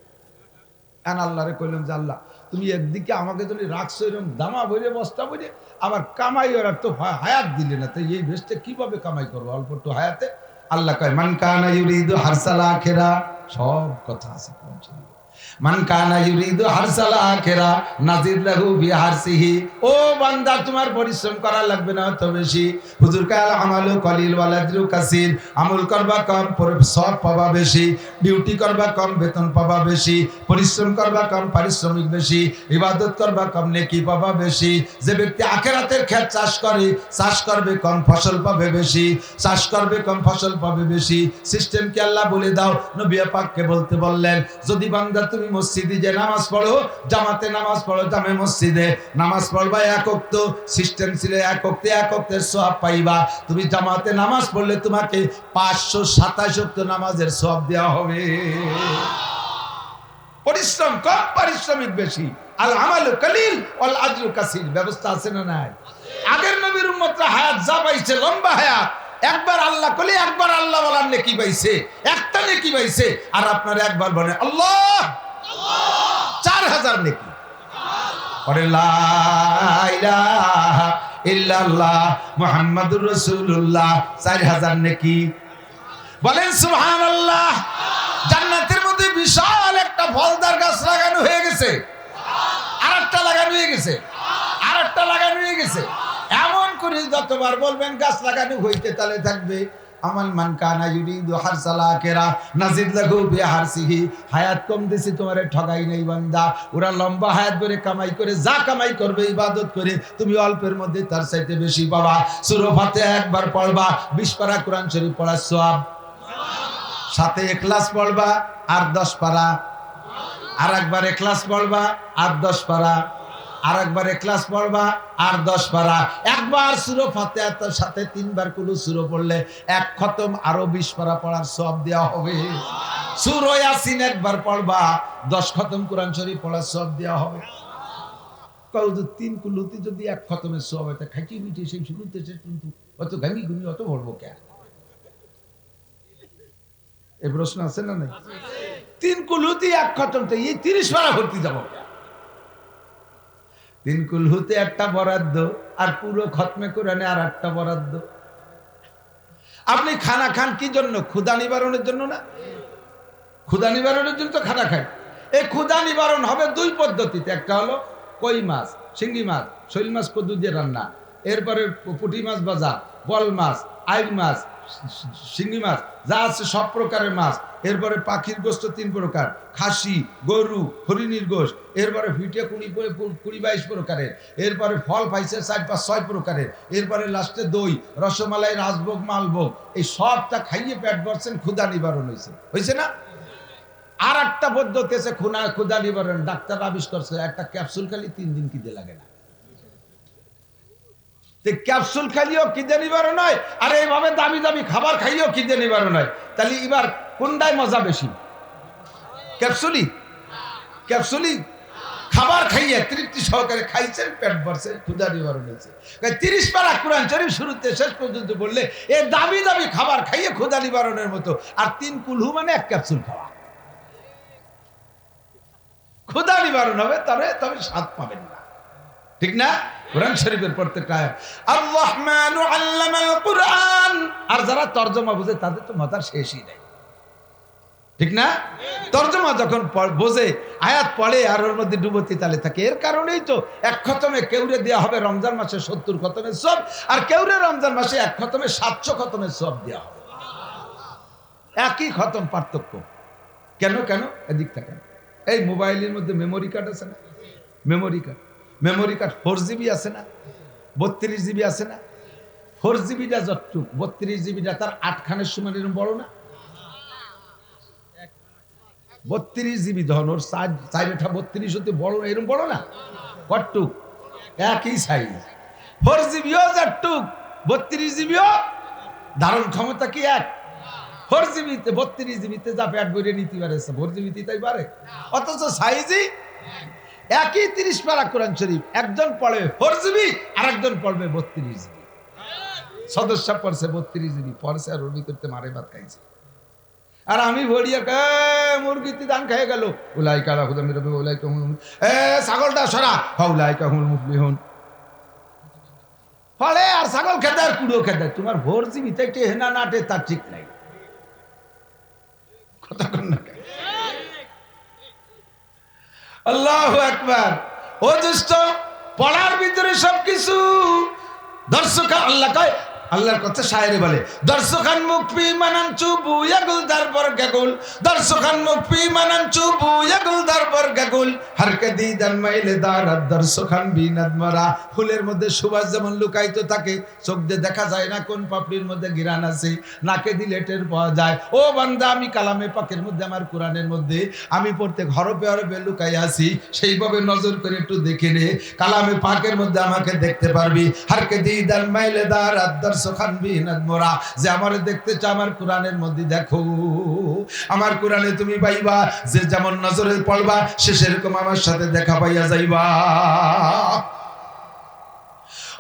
আল্লাহরে কইলাম যে আল্লাহ তুমি একদিকে আমাকে যদি রাখছো এরকম দামা বইরে বস্তা বইরে, আবার কামাই ওরা তো হায়াত দিলে না, তো এই বেশটা কিভাবে কামাই করবো অল্প একটু হায়াতে। আল্লাহ কয় মান কানা ইউরিদু হারসাল আখিরা, সব কথা আছে কোন মান কানা ইউরিদু হারসাল আখিরা নাজিদ লাহু বিহারসিহি। ও বান্দা তোমার পরিশ্রম করা লাগবে না অত বেশি। হুজুর কাল আমালু কলিল ওয়াল আজরু কাসীর, আমল করবা কম সওয়াব পাবা বেশি, ডিউটি করবা কম বেতন পাবা বেশি, পরিশ্রম করবা কম পারিশ্রমিক বেশি, ইবাদত করবা কম নেকি পাবা বেশি। যে ব্যক্তি আখিরাতের ক্ষেত চাষ করে, চাষ করবে কম ফসল পাবে বেশি, চাষ করবে কম ফসল পাবে বেশি। সিস্টেম কি আল্লাহ বলে দাও, নবী পাককে বলতে বললেন যদি বান্দা তুমি মসজিদে যে নামাজ পড়ো, জামাতে নামাজ পড়ো, জামে মসজিদে নামাজ পড়বা 1 ওয়াক্ত, সিস্টেম ছিল 1 ওয়াক্তের সওয়াব পাইবা। তুমি জামাতে নামাজ পড়লে তোমাকে 527 ওয়াক্ত নামাজের সওয়াব দেওয়া হবে। পরিশ্রম কম পারিশ্রমিক বেশি, আল আমালু কলিল ওয়াল আজরু কাসীর, ব্যবস্থা আছে না নাই? আগের নবীর উম্মতরা হায়াত যা পাইছে, লম্বা হায়াত, একবার আল্লাহ কলি একবার আল্লাহ বলার নেকি পাইছে, একটা নেকি পাইছে। আর আপনারা একবার বলেন আল্লাহ, 4000 নেকি। পরে লা ইলাহা ইল্লাল্লাহ মুহাম্মাদুর রাসূলুল্লাহ, 4000 নেকি। বলেন সুবহানাল্লাহ। জান্নাতে গেছে, আরেকটা লাগানো হয়ে গেছে, আরেকটা লাগানো হয়ে গেছে। এমন করে যতবার বলবেন গাছ লাগানো হইতে তালে থাকবে। আমান মান কানা ইউরিদু হারসাল আখিরা নাজিদ লাহু বিহারসিহি। হায়াত কম দিছি তোমারে, ঠগাই নাই বান্দা। ওরা লম্বা হায়াত ধরে কামাই করে যা কামাই করবে ইবাদত করে, তুমি অল্পের মধ্যে তার চাইতে বেশি পাবা। সূরা ফাতিহা একবার পড়বা, 20 পারা কোরআন শরীফ পড়ার সওয়াব, সাথে ইখলাস পড়বা আর 10 পারা, আর একবার ইখলাস পড়বা আর 10 পারা, আর একবার ইখলাস পড়বা আর 10 পারা। একবার সূরা ফাতিহার সাথে 3 বার কুল সূরা পড়লে এক খতম আরো 20 পারা পড়ার সওয়াব দেওয়া হবে। সূরা ইয়াসিন একবার পড়বা, 10 খতম কোরআন শরীফ পড়ার সওয়াব দেওয়া হবে। কও যে 3 কুলুতি যদি এক খতমের সওয়াব হয়, তা খাইতে মিটে সেই শুরুতে শেষ কিন্তু অত গামি গুনি অত পড়বো কেন? এই প্রশ্ন আছে না নাই? 3 কুলুতি এক খতমতে এই 30 পারা ভর্তি যাব। 3 কুলহুতে একটা বরাদ্দ, আর পুরো খতমে কোরআনে আর একটা বরাদ্দ। আপনি খানা খান কি জন্য? ক্ষুধা নিবারণের জন্য না? ক্ষুধা নিবারণের জন্য তো খানা খায়। এই ক্ষুধা নিবারণ হবে 2 পদ্ধতিতে। একটা হলো কই মাছ, শিঙ্গি মাছ, শৈল মাছ কদ্দু দিয়ে রান্না, এরপরে পুঁটি মাছ ভাজা, বল মাছ, আইল মাছ, শিঙ্গি মাছ, যা আছে সব প্রকারের মাছ। এরপরে পাখির গোস্ত 3 প্রকার, খাসি, গরু, হরিণীর গোস্ত। এরপরে ভিটে 20-22 প্রকারের। এরপরে ফল পাইছে 4-5-6 প্রকারের। এরপরে লাস্টে দই, রসমালাই, রাজভোগ, মালভোগ। এই সবটা খাইয়ে পেট ভরছেন, ক্ষুধা নিবারণ হয়েছে। হয়েছে না? আর একটা পদ্ধতি আছে ক্ষুধা নিবারণ, ডাক্তার আবিষ্কার করছে। একটা ক্যাপসুল খালি 3 দিন খিদে লাগে না। ক্যাপসুল খাইলেও খিদে নিবারণ হয়, আর এইভাবে দামি দামি খাবার খাইলেও খিদে নিবারণ হয়। তাহলে এবার কোনটাই মজা বেশি? ক্যাপসুলি। ক্যাপসুলি খাবার খাইয়ে তৃপ্তি সহকারে খাইছেন, পেট ভরছে, ক্ষুধা নিবারণ হয়েছে। 30 পারা কোরআন শরীফ শুরুতে শেষ পর্যন্ত বললে এই দামি দামি খাবার খাইয়ে ক্ষুধা নিবারণের মতো। আর 3 কুলহু মানে 1 ক্যাপসুল খাওয়া। ক্ষুধা নিবারণ হবে, তবে স্বাদ পাবেন না। ঠিক না? কোরআন শরীফের প্রত্যেকটা আয়াত আর-রহমানু আল্লামাল কুরআন। আর যারা তরজমা বুঝে তাদের তো মাথার শেষই নাই। ঠিক না? তরজমা যখন বোঝে, আয়াত পড়ে আর ওর মধ্যে ডুবতি তালে থাকে। এর কারণেই তো এক খতমে কেউরে দেওয়া হবে রমজান মাসে 70 খতমের সওয়াব, আর কেউরে রমজান মাসে এক খতমে 700 খতমের সওয়াব দেওয়া হবে। একই খতম, পার্থক্য কেন? এদিক তাকান। এই মোবাইলের মধ্যে মেমোরি কার্ড আছে না? মেমোরি কার্ড 4 GB আছে না? 32 GB আছে না? 4 GBটা যতটুক, 32 GBটা তার 8 খানের সমান এরকম বড় না? 32 GB ধন, ওর 4 32 হতে বড়, এরকম বড় না? কতটুক? একই সাইজ। 4 GBও যতটুক, 32 GBও ধারণ ক্ষমতা কি এক? 4 GBতে 32 GBতে যা পেট ভরে নিতে পারে 4 GBতে তাই পারে, অথচ সাইজই একই। 30 পারা কোরআন শরীফ একজন পড়বে 4 GB, আর একজন পড়বে 32 GB। সদস্য পড়ছে 32 GB পড়ছে, আর ওর ভিতরতে মারে ভাত খাইছে। আর আমি ভরিয়া মুরগিতে দান খেয়ে গেল। উলাইকা লাহুম রাব্বুহুম উলাইকা হুম, ছাগলটা সরা, উলাইকা হুমুল মুফলিহুন। ফলে আর ছাগল খেতে আর কুড়ো খেতে, তোমার 4 GBতে একটু হেনা নাটে তার ঠিক নাই। কথা কন না? আল্লাহু আকবার। ও দোস্ত, পড়ার ভিতরে সবকিছু দর্শক। আল্লাহ কয়, আল্লাহর কথা শায়েরে বলে, দর্শকান মুকফি মানান চুবু ইয়াগুল দারবার গাগুল, দর্শকান মুকফি মানান চুবু ইয়াগুল দারবার গাগুল, হারকে দিদান মাইলে দারাত দর্শকান বিনাদ মারা। ফুলের মধ্যে সুবাস যেমন লুকায়িত থাকে, চোখ দিয়ে দেখা যায় না কোন পাপড়ির মধ্যে ঘিরান আছে, নাকে দিলে টের পাওয়া যায়। ও বান্দা, আমি কালামে পাকের মধ্যে, আমার কোরআনের মধ্যে আমি প্রত্যেক হরফে হরফে লুকাই আছি, সেইভাবে নজর করে একটু দেখে নে। কালামে পাকের মধ্যে আমাকে দেখতে পারবি। হারকে দিদান মাইলে দারাত দর্শকান বিনাদ মারা, যে আমারে দেখতে চাও আমার কোরআনের মধ্যে দেখো। আমার কোরআনে তুমি পাইবা যে যেমন নজরে পড়বা, সে সেরকম আমার সাথে দেখা পাইয়া যাইবা।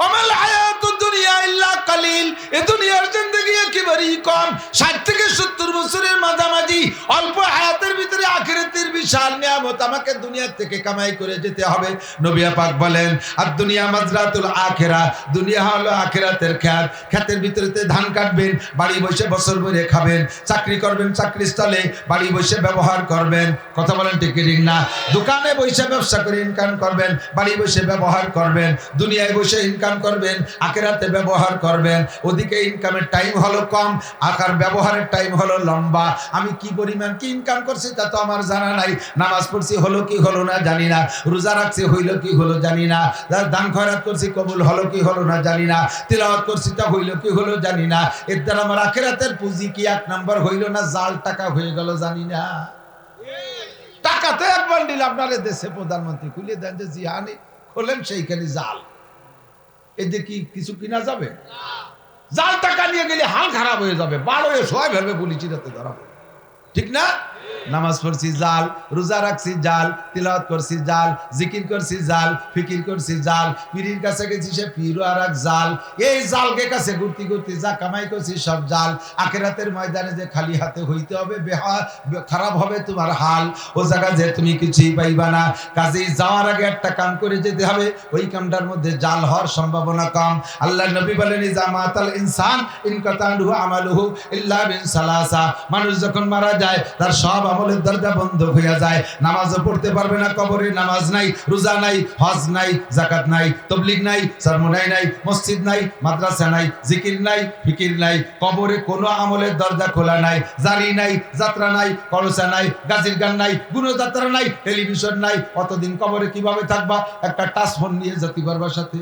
আমাল হায়াতুদ দুনিয়া ইল্লা কালিল। এই দুনিয়ার জিন্দেগি একেবারেই কম, 60 থেকে 70 বছরের মাঝামাঝি। অল্প হায়াতের ভিতরে আখিরাতের বিশাল নিয়ামত, আমাকে দুনিয়া থেকে কামাই করে যেতে হবে। নবী পাক বলেন আর দুনিয়া মাজরাতুল আখিরা, দুনিয়া হলো আখিরাতের ক্ষেত। ক্ষেতের ভিতরে ধান কাটবেন, বাড়ি বসে বছর ভরে খাবেন। চাকরি করবেন চাকরিস্থলে, বাড়ি বসে ব্যবহার করবেন। কথা বলেন ঠিক কি না? দোকানে বসে ব্যবসা করে ইনকাম করবেন, বাড়ি বসে ব্যবহার করবেন। দুনিয়ায় বসে ইনকাম করবেন, আখিরাতে ব্যবহার করবেন। ওদিকে ইনকামের টাইম হলো কম, আকার ব্যবহারের টাইম হলো লম্বা। আমি কি পরিমাণ কি ইনকাম করছি তা তো আমার জানা নাই। নামাজ পড়ছি হলো কি হলো না জানি না, রোজা রাখছি হইলো কি হলো জানি না, দান খয়রাত করছি কবুল হলো কি হলো না জানি না, তিলাওয়াত করছি তা হইলো কি হলো জানি না। এর দ্বারা আমার আখিরাতের পুঁজি কি এক নাম্বার হইলো না জাল টাকা হয়ে গেল জানি না। টাকা তো এক বান্ডিল আপনার দেশে প্রধানমন্ত্রী খুলে দেন যে জিহানি খোলেন সেইখানে জাল। এতে কি কিছু কিনা যাবে? জাল টাকা নিয়ে গেলে হাল খারাপ হয়ে যাবে, বারো সবাই ভেবে পুলিশের হাতে ধরা পড়বে। ঠিক না? নামাজ পড়ছি জাল, রোজা রাখছি জাল, তিলাওয়াত করছি জাল, জিকির করছি জাল, ফিকির করছি জাল, পীরের কাছে গেছি সে পীরও আর এক জাল। এই জালকে কাছে ঘুরতে ঘুরতে যা কামাই করছি সব জাল। আখিরাতের ময়দানে যে খালি হাতে হইতে হবে, খারাপ হবে তোমার হাল। ও জায়গা যে তুমি কিছুই পাইবা না। কাজেই যাওয়ার আগে একটা কাম করে যেতে হবে, ওই কামটার মধ্যে জাল হওয়ার সম্ভাবনা কম। আল্লাহ নবী বলেন ইজা মাতাল ইনসান ইনকাতাহু আমালুহু ইল্লা বিন সালাসা। মানুষ যখন মারা যায় তার সব আমলের দরজা বন্ধ হয়ে যায়। নামাজও পড়তে পারবে না, কবরে নামাজ নাই, রোজা নাই, হজ নাই, যাকাত নাই, তাবলীগ নাই, সরমনাই নাই, মসজিদ নাই, মাদ্রাসা নাই, জিকির নাই, ফিকির নাই, কবরে কোনো আমলের দরজা খোলা নাই, জারি নাই, যাত্রা নাই, কলসা নাই, গাজির গান নাই, গুণযাত্রা নাই, টেলিভিশন নাই। অতদিন কবরে কিভাবে থাকবা? একটা টাচ ফোন নিয়ে যেতে পারবার সাথে।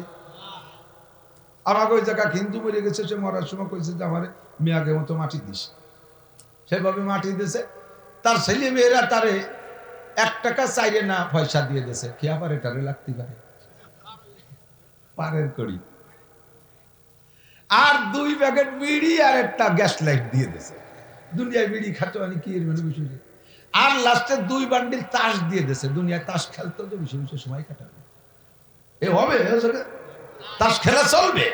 আমাকে ওই জায়গা হিন্দু মরে গেছে, সে মরার সময় কইছে যে আমার মেয়াকে মতো মাটি দিস। সেভাবে মাটি দিয়েছে। তার ছেলে মেয়েরা তারে 1 টাকা চাইলে না পয়সা দিয়ে দিয়েছে। কি আবার এটারে লাগতে পারে পারের করি। আর 2 প্যাকেট বিড়ি আর একটা গ্যাস লাইট দিয়ে দিয়েছে। দুনিয়ায় বিড়ি খাতো মানে কি এর মানে বিষয়। আর লাস্টে 2 বান্ডিল তাস দিয়ে দিয়েছে। দুনিয়ায় তাস খেলতো তো বিষয় বিষয় সময় কাটাবে। এ হবে তাস খেলা চলবে,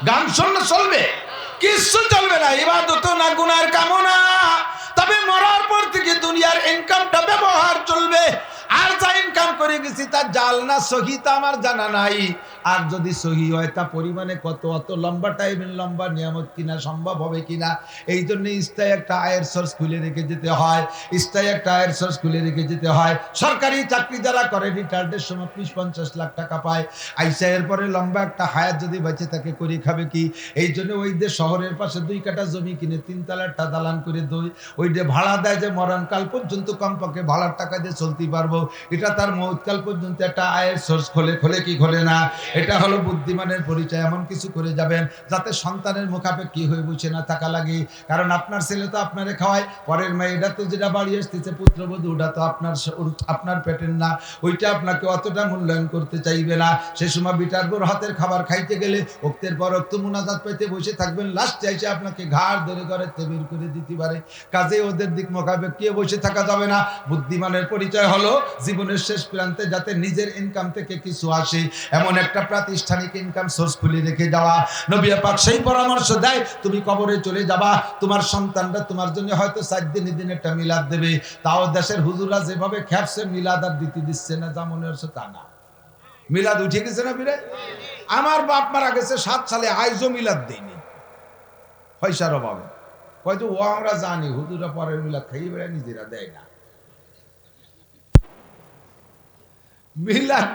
গান শোনা চলবে, কিছু চলবে না। ইবাদত না গুনার কামনা। তবে মরার পর থেকে দুনিয়ার ইনকামটা ব্যবহার চলবে। আর যা ইনকাম করে গেছি তা জাল না সহি তা আমার জানা নাই। আর যদি সহি হয় তা পরিমাণে কত, অত লম্বা টাইমের লম্বা নিয়ামত কিনা সম্ভব হবে কিনা। এই জন্য স্থায়ী একটা আয়ের সোর্স খুলে রেখে যেতে হয়, স্থায়ী একটা আয়ের সোর্স খুলে রেখে যেতে হয়। সরকারি চাকরি যারা করে রিটায়ার্ডের সময় 30-50 লাখ টাকা পায়। আইসা এরপরে লম্বা একটা হায়াত যদি বেঁচে থাকে করে খাবে কি? এই জন্য ওই যে শহরের পাশে 2 কাঠা জমি কিনে 3 তলাটা দালান করে ওই যে ভাড়া দেয় যে মরণকাল পর্যন্ত কমপক্ষে ভাড়ার টাকা দিয়ে চলতে পারবো। এটা তার মৌতকাল পর্যন্ত একটা আয়ের সোর্স খোলে কি খোলে না? এটা হলো বুদ্ধিমানের পরিচয়। এমন কিছু করে যাবেন যাতে সন্তানের মুখাপেক্ষি হয়ে বসে না থাকা লাগে। কারণ আপনার ছেলে তো আপনারে খাওয়ায়, পরের মেয়ে এটা তো যেটা বাড়ি আসতেছে পুত্রবধূ, ওটা তো আপনার পেটের না। ওইটা আপনাকে অতটা মূল্যায়ন করতে চাইবে না। সে সময় বিটার বোর হাতের খাবার খাইতে গেলে ওক্তের পর ওক্ত মুনাজাত পাইতে বসে থাকবেন, লাস্ট চাইছে আপনাকে ঘাড় ধরে করে বের করে দিতে পারে। কাজে ওদের দিক মোকাবেক্ষি বসে থাকা যাবে না। বুদ্ধিমানের পরিচয় হলো জীবনের শেষ প্রান্তে যাতে নিজের ইনকাম থেকে কিছু আসে, এমন একটা প্রাতিষ্ঠানিক ইনকাম সোর্স খুলে রেখে যাওয়া। নবী পাক সেই পরামর্শ দেয়, তুমি কবরে চলে যাবা, তোমার সন্তানরা তোমার জন্য হয়তো 4 দিন একটা মিলাদ দেবে। তাও দেশের হুজুরা যেভাবে খেপছে মিলাদ আর দিতে দিচ্ছে না, যা মনে হচ্ছে তা না। মিলাদ উঠে গেছে না বিরে? আমার বাপ মারা গেছে 7 সালে, আইজও মিলাদ দেয়নি পয়সার অভাবে। হয়তো ও আমরা জানি হুজুরা পরের মিলাদ খাইয়ে বেড়ায়, নিজেরা দেয় না। মিলাদ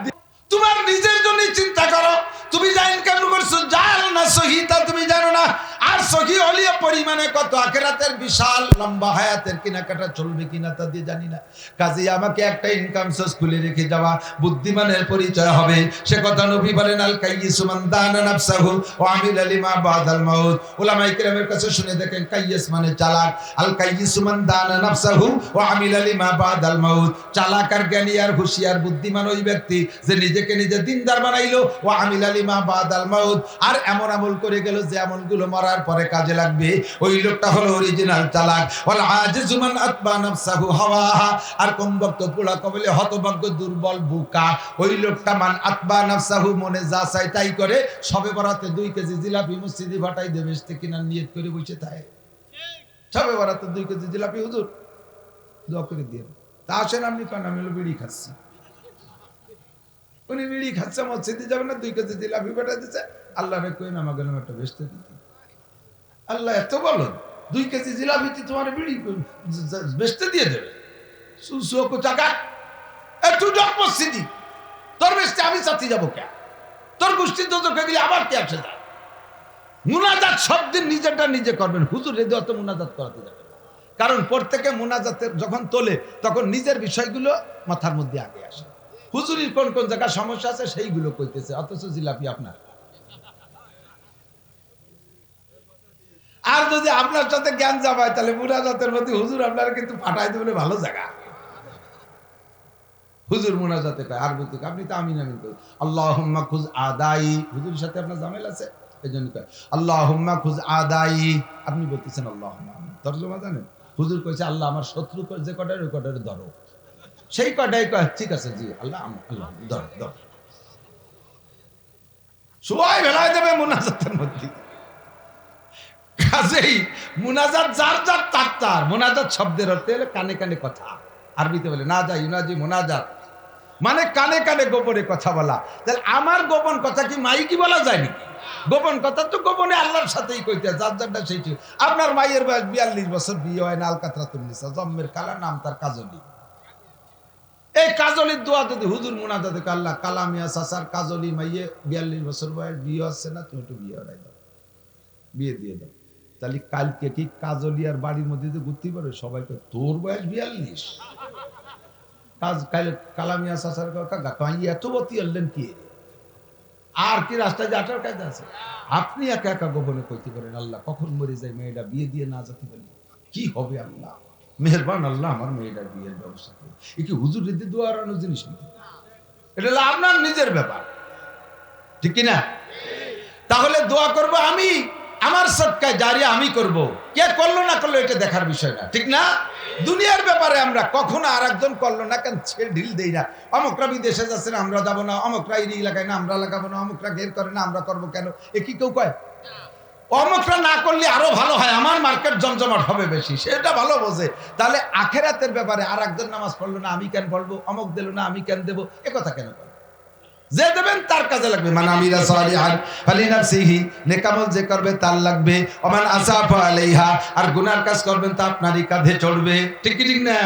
তোমার নিজের জন্য চিন্তা করো। তুমি যা ইনকাম করছো জাল না সহি তা তুমি জানো না। আর সহি হলে পরিমাণে কত, আখিরাতের বিশাল লম্বা হায়াতের কেনাকাটা চলবে কিনা তা দিয়ে জানি না। কাজে আমাকে একটা ইনকাম সোর্স খুলে রেখে যাওয়া বুদ্ধিমানের পরিচয় হবে। সে কথা নবী বলেন আল কাইয়িসু মান দানা নাফসাহু ওয়া আমিলা লিমা বাদাল মাউত। উলামায়ে কেরামের কাছে শুনে দেখেন কাইয়িস মানে চালাক। আল কাইয়িসু মান দানা নাফসাহু ওয়া আমিলা লিমা বাদাল মাউত। চালাক আর জ্ঞানী আর হুঁশিয়ার বুদ্ধিমান ওই ব্যক্তি যে নিজেকে নিজে দিনদার বানাইলো, ওয়া আমিলা লিমা বাদাল মাউত, আর এমন আমল করে গেল যে আমলগুলো মরার পরে কাজে লাগবে। ওই লোকটা হলো অরিজিনাল চালাক। ওয়াল আজিজু মান আতবা নাফসাহু হাওয়াহা, আর কমবক্ত পোড়া কবলে হতভাগ্য দুর্বল বোকা ওই লোকটা মান আতবা নাফসাহু, মনে যা চাই তাই করে। সবে বরাতে 2 কেজি জিলাপি মসজিদে ফাটাই দেবে বেচতে কিনা নিয়ত করে বসে থাকে। সবে বরাতে 2 কেজি জিলাপি হুজুর দোয়া করে দিয়ে তা আসেন আপনি কেন? আমি হলো বিড়ি খাচ্ছি। উনি বিড়ি খাচ্ছে, মসজিদে যাবেন না, 2 কেজি জিলাপি পাঠা দিচ্ছে, আল্লাহ রে কই না আমাকে একটা বেচতে দিতে। আল্লাহ এত বলো, 2 কেজি জিলাপিতে তোমার বিড়ি বেচতে দিয়ে দেবে? সুসুকো টাকা একটু ডক মসজিদি তোর বেচতে আমি চাচ্ছি যাবো কে? তোর গোষ্ঠী দোজখে গেলে আবার কে আসে যায়? মুনাজাত শব্দের নিজেটা নিজে করবেন, হুজুর রেদে অত মুনাজাত করাতে যাবেন। কারণ প্রত্যেকে মুনাজাতের যখন তোলে তখন নিজের বিষয়গুলো মাথার মধ্যে আগে আসে। হুজুরির কোন কোন জায়গায় সমস্যা আছে সেইগুলো কইতেছে, অথচ জিলাপি আপনার। আর যদি আপনার সাথে জ্ঞান যাবায় তাহলে মুনাজাতের মধ্যে হুজুর আপনারা কিন্তু পাঠাই দেবে ভালো জায়গা। হুজুর মুনাজাতে কয় আর বলতে আপনি তো আমিন আমিন করেন, আল্লাহুম্মা খুজ আদাই। হুজুরের সাথে আপনার ঝামেলা আছে, এইজন্য কয় আল্লাহুম্মা খুজ আদাই। আপনি বলতেছেন আল্লাহুম্মা আমিন। তরজমা জানেন? হুজুর কইছে আল্লাহ আমার শত্রু যে কটার ওই কটার ধরো। সেই কটাই কয় ঠিক আছে জি আল্লাহ, আল্লাহ ধরো ধরো। সবাই ভেলাই দেবে মুনাজাতের মধ্যে। কাজেই মুনাজাত যার যার তার তার। মুনাজাত শব্দের অর্থ হলো কানে কানে কথা। আরবিতে বলে না যা ইউনাজি মুনাজাত, মানে কানে কানে গোপনে কথা বলা। তাহলে আমার গোপন কথা কি মাইকি বলা যায় নাকি? গোপন কথা তো গোপনে আল্লাহর সাথেই কইতে, যার যারটা সেইটি। আপনার মায়ের বয়স 42 বছর, বিয়ে হয় না, আলকাতরাতুন নিসা, জন্মের কালা, নাম তার কাজলি। এই কাজলির দোয়া যদি হুজুর মুনাজাতে আল্লাহ কালামিয়া সাসার কাজলি মাইয়ে 42 বছর বয়স, বিয়ে হচ্ছে না, তুমি একটু বিয়ে হরাই দাও, বিয়ে দিয়ে দাও। তাহলে কালকে কি কাজলিয়ার বাড়ির মধ্যে যে ঘুরতে পারে সবাই কয় তোর বয়স 42? কাজ কালামিয়া চাচার কাকা এত বতি আনলেন কি? আর কি রাস্তায় যে আটার কাজ আছে? আপনি একা একা গোপনে কইতে পারেন আল্লাহ কখন মরে যায়, মেয়েটা বিয়ে দিয়ে না যেতে পারি, কি হবে আল্লাহ মেহেরবান, আল্লাহ আমার মেয়েটার বিয়ের ব্যবস্থা করে। এ কি হুজুর রীতি দোয়ারানোর জিনিস নাকি? এটা হলো আপনার নিজের ব্যাপার, ঠিক কিনা? তাহলে দোয়া করব আমি, আমার সদকায় জারিয়া আমি করব, কে করলো না করলো এটা দেখার বিষয় না, ঠিক না? দুনিয়ার ব্যাপারে আমরা কখনো আর একজন করলো না কেন ছেড়ে ঢিল দেই না। অমুকরা বিদেশে যাচ্ছে না আমরা যাবো না, অমুকরা এই এলাকায় না আমরা লাগাবো না, অমুকরা ঘের করে না আমরা করবো কেন, এ কি কেউ কয়? অমুকরা না করলে আরো ভালো হয়, আমার মার্কেট জমজমাট হবে বেশি, সেটা ভালো বোঝে। তাহলে আখেরাতের ব্যাপারে আর একজন নামাজ পড়লো না আমি কেন পড়বো, অমুক দিল না আমি কেন দেবো, এ কথা কেন বলে? যে দেবেন তার কাজে লাগবে। মান আমিলা সালিহান ফালিনাফসিহি, নেক আমল যে করবে তার লাগবে। ওমান আসাফা আলাইহা, আর গুনার কাজ করবেন তা আপনারই কাঁধে চড়বে, ঠিক কি ঠিক না?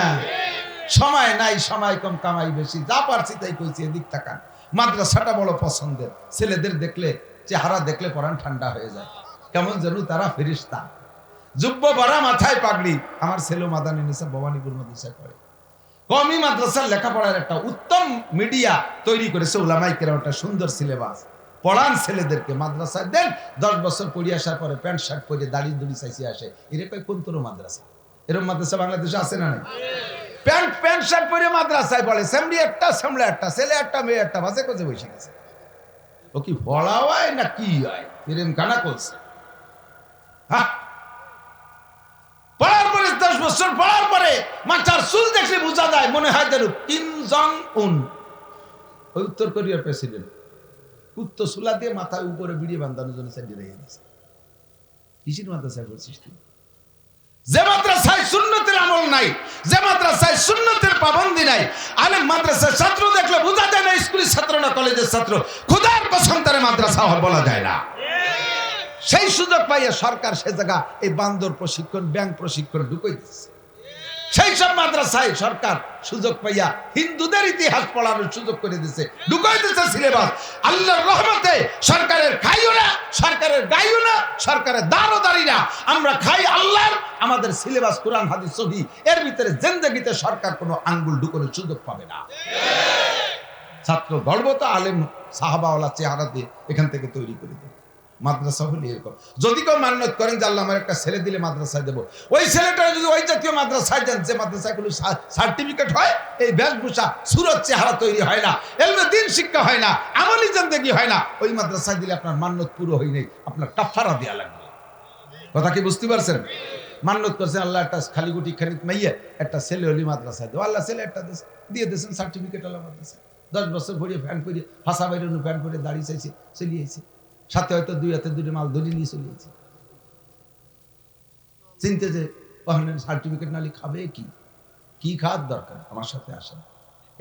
সময় নাই, সময় কম, কামাই বেশি, যা পারছি তাই কইছি। এদিক তাকান, মাদ্রাসাটা বড় পছন্দের, ছেলেদের দেখলে চেহারা দেখলে পরাণ ঠান্ডা হয়ে যায়, কেমন যেন তারা ফেরেশতা। জুব্ব ভরা, মাথায় পাগড়ি। আমার ছেলে মাদানী নিসা ভবানীপুর মাদ্রাসায় পড়ে। কওমি মাদ্রাসার লেখাপড়ার একটা উত্তম মিডিয়া তৈরি করেছে উলামায়ে কেরাম, একটা সুন্দর সিলেবাস। পড়ান ছেলেদেরকে, মাদ্রাসায় দেন, 10 বছর পড়ে আসার পরে প্যান্ট শার্ট পরে দাড়ি দুড়ি চাইছে আসে, এরকম কোন তোর মাদ্রাসা? এরকম মাদ্রাসা বাংলাদেশে আছে না? প্যান্ট শার্ট পরে মাদ্রাসায় পড়ে, সেমরি একটা সামলা একটা, ছেলে একটা মেয়ে একটা, বাজে কোজে বসে গেছে। ও কি পড়া হয় না কি হয়? এরকম কানা করছে। হ্যাঁ, পড়ার পরে 10 বছর পড়ার পরে মাথার চুল দেখলে বোঝা যায় মনে হয় যেন কিম জং উন, ওই উত্তর কোরিয়ার প্রেসিডেন্ট। উত্তর চুলা দিয়ে মাথায় উপরে বিড়ি বাঁধানোর জন্য সাইডে রেখে দিয়েছে। কিসের মাদ্রাসায় পড়ছিস তুই? যে মাদ্রাসায় সুন্নতের আমল নাই, যে মাদ্রাসায় সুন্নতের পাবন্দি নাই, আলেম মাদ্রাসার ছাত্র দেখলে বোঝা যায় না স্কুলের ছাত্র না কলেজের ছাত্র। খোদার কসম তারে মাদ্রাসা বলা যায় না। সেই সুযোগ পাইয়া সরকার সে জায়গা এই বান্দর প্রশিক্ষণ, ব্যাংক প্রশিক্ষণ ঢুকাই দিচ্ছে। সেই সব মাদ্রাসায় সরকার সুযোগ পাইয়া হিন্দুদের ইতিহাস পড়ানোর সুযোগ করে দিচ্ছে, ঢুকাই দিচ্ছে সিলেবাস। আল্লাহর রহমতে সরকারের খাইও না, সরকারের গাইও না, সরকারের দাঁড়ও দাঁড়ি না, আমরা খাই আল্লাহর। আমাদের সিলেবাস কোরআন হাদিস সহি, এর ভিতরে জিন্দেগিতে সরকার কোনো আঙ্গুল ঢুকানোর সুযোগ পাবে না। ছাত্র গর্ব তো আলেম সাহাবাওয়ালা চেহারা দিয়ে এখান থেকে তৈরি করে দেবে। মাদ্রাসা হলে এরকম। যদি কেউ মান্যত করেন যে আল্লাহ আমার একটা ছেলে দিলে মাদ্রাসায় দেবো, ওই ছেলেটা যদি ওই জাতীয় মাদ্রাসায় দেন যে মাদ্রাসায় কোনো সার্টিফিকেট হয়, এই বেশভূষা সুরত চেহারা তৈরি হয় না, এলমে দিন শিক্ষা হয় না, আমলি জিন্দেগি হয় না, ওই মাদ্রাসায় দিলে আপনার মান্যত পুরো হয় নাই, আপনার কাফারা দেয়া লাগবে। কথা কি বুঝতে পারছেন? মান্যত করছেন আল্লাহ একটা খালি গুটি খানিক মাইয়ে একটা ছেলে হলি মাদ্রাসায় দেবো, আল্লাহ ছেলে একটা দিয়ে দিয়েছেন সার্টিফিকেট, আল্লাহ মাদ্রাসায় 10 বছর ভরিয়ে ফ্যান করে ফাঁসা বাইরে ফ্যান করে দাঁড়িয়ে চাইছে, চলিয়েছে, সাথে হয়তো 2 হাতে 2 মাল ধরে নিয়ে চলিয়েছে। চিনতে যে সার্টিফিকেট নালি খাবে কি কি খাওয়ার দরকার আমার সাথে আসেন,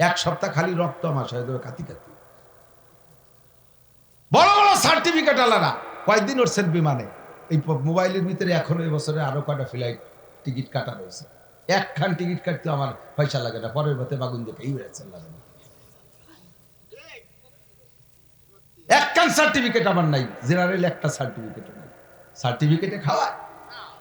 এক সপ্তাহ খালি রক্ত আমার সাথে দেবে কাতি কাতি। বড় বড় সার্টিফিকেট আলাদা কয়েকদিন উঠছেন বিমানে, এই মোবাইলের ভিতরে এখনো এই বছরে আরো কয়টা ফ্লাইট টিকিট কাটা রয়েছে। একখান টিকিট কাটতে আমার পয়সা লাগে না, পরের মতে বাগুন দেখে এই বেড়েছে লাগে না। একখান সার্টিফিকেট আমার নাই, জেনারেল একটা সার্টিফিকেট নাই। সার্টিফিকেটে খাওয়ায়,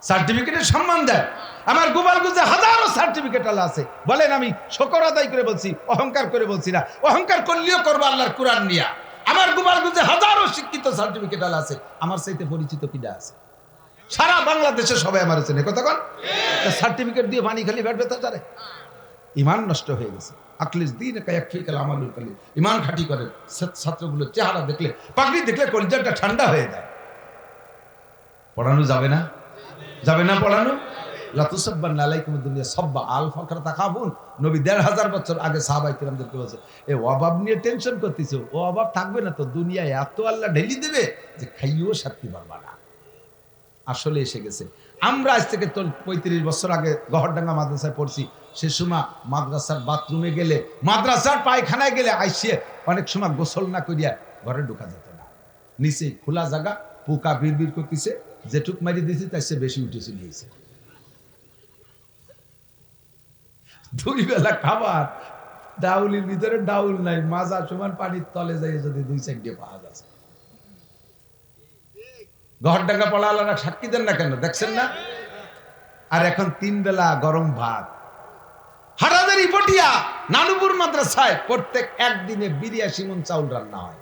সার্টিফিকেটে সম্মান দেয়। আমার গোপাল গুজে হাজারো সার্টিফিকেট আল্লাহ আছে। বলেন আমি শকর আদায় করে বলছি, অহংকার করে বলছি না। অহংকার করলেও করবো আল্লাহর কোরআন নিয়া। আমার গোপাল গুজে হাজারো শিক্ষিত সার্টিফিকেট আল্লাহ আছে। আমার সাথে পরিচিত কিনা আছে সারা বাংলাদেশে, সবাই আমার চেনে। কথা কন, সার্টিফিকেট দিয়ে পানি খালি ব্যাট বেতা যারে, ইমান নষ্ট হয়ে গেছে। আকলিস দিন কাল আমালুল কালি, ইমান খাঁটি করেন। ছাত্রগুলো চেহারা দেখলে, পাগড়ি দেখলে কলিজাটা ঠান্ডা হয়ে যায়। পড়ানো যাবে না, যাবে না পড়ানো। লাতুসাব্বান আলাইকুম দুনিয়া সাব্বা আল ফাকরা তাকাবুন। নবী ১৫০০ বছর আগে সাহাবায়ে কিরামদেরকে বলেছে, এ অভাব নিয়ে টেনশন করতেছো, ও অভাব থাকবে না তো, দুনিয়ায় এত আল্লাহ ঢেলি দেবে যে খাইও শান্তি পারবা না। আসলে এসে গেছে। আমরা আজ থেকে ৩৫ বছর আগে গহরডাঙ্গা মাদ্রাসায় পড়ছি। সে সময় মাদ্রাসার বাথরুমে গেলে, মাদ্রাসার পায়খানায় গেলে আইসিয়ে অনেক সময় গোসল না করিয়া ঘরে ঢোকা যেত না। নিচে খোলা জায়গা, পোকা বিড় করতেছে, যেটুক মারি দিয়েছে তার সে বেশি উঠেছে নিয়েছে। 2 বেলা খাবার, ডাউলির ভিতরে ডাউল নাই, মাজা সমান পানির তলে যাই যদি 2-4 দিয়ে পাওয়া যাচ্ছে। গহরডাঙ্গা পড়ালারা সাক্ষী দেন না কেন, দেখছেন না? আর এখন 3 বেলা গরম ভাত। হারাদারি পটিয়া নানুপুর মাদ্রাসায় প্রত্যেক একদিনে 82 মণ চাউল রান্না হয়।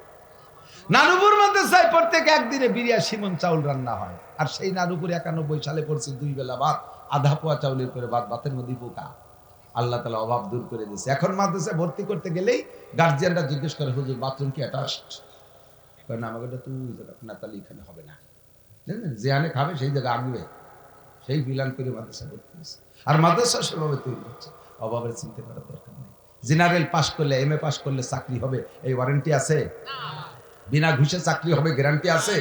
নানুপুর মাদ্রাসায় প্রত্যেক একদিনে 82 মণ চাউল রান্না হয়। আর সেই নানুপুর 91 সালে পড়ছে 2 বেলা ভাত, আধা পোয়া চাউলের করে ভাত, ভাতের মধ্যে পোকা। আল্লাহ তাআলা অভাব দূর করে দিয়েছে। এখন মাদ্রাসায় ভর্তি করতে গেলেই গার্জিয়ানরা জিজ্ঞেস করে, হুজুর বাথরুম কি অ্যাটাচড? কারণ আমাকে তো না, তাহলে এখানে হবে না। যেখানে খাবে সেই জায়গায় আনবে, সেই বিলান করে মাদ্রাসা ভর্তি হচ্ছে। আর মাদ্রাসা সেভাবে তৈরি হচ্ছে, অভাবের চিন্তা করার দরকার নেই। জেনারেল পাস করলে, MA পাস করলে চাকরি হবে এই ওয়ারেন্টি আছে? বিনা ঘুষে চাকরি হবে গ্যারান্টি আছে?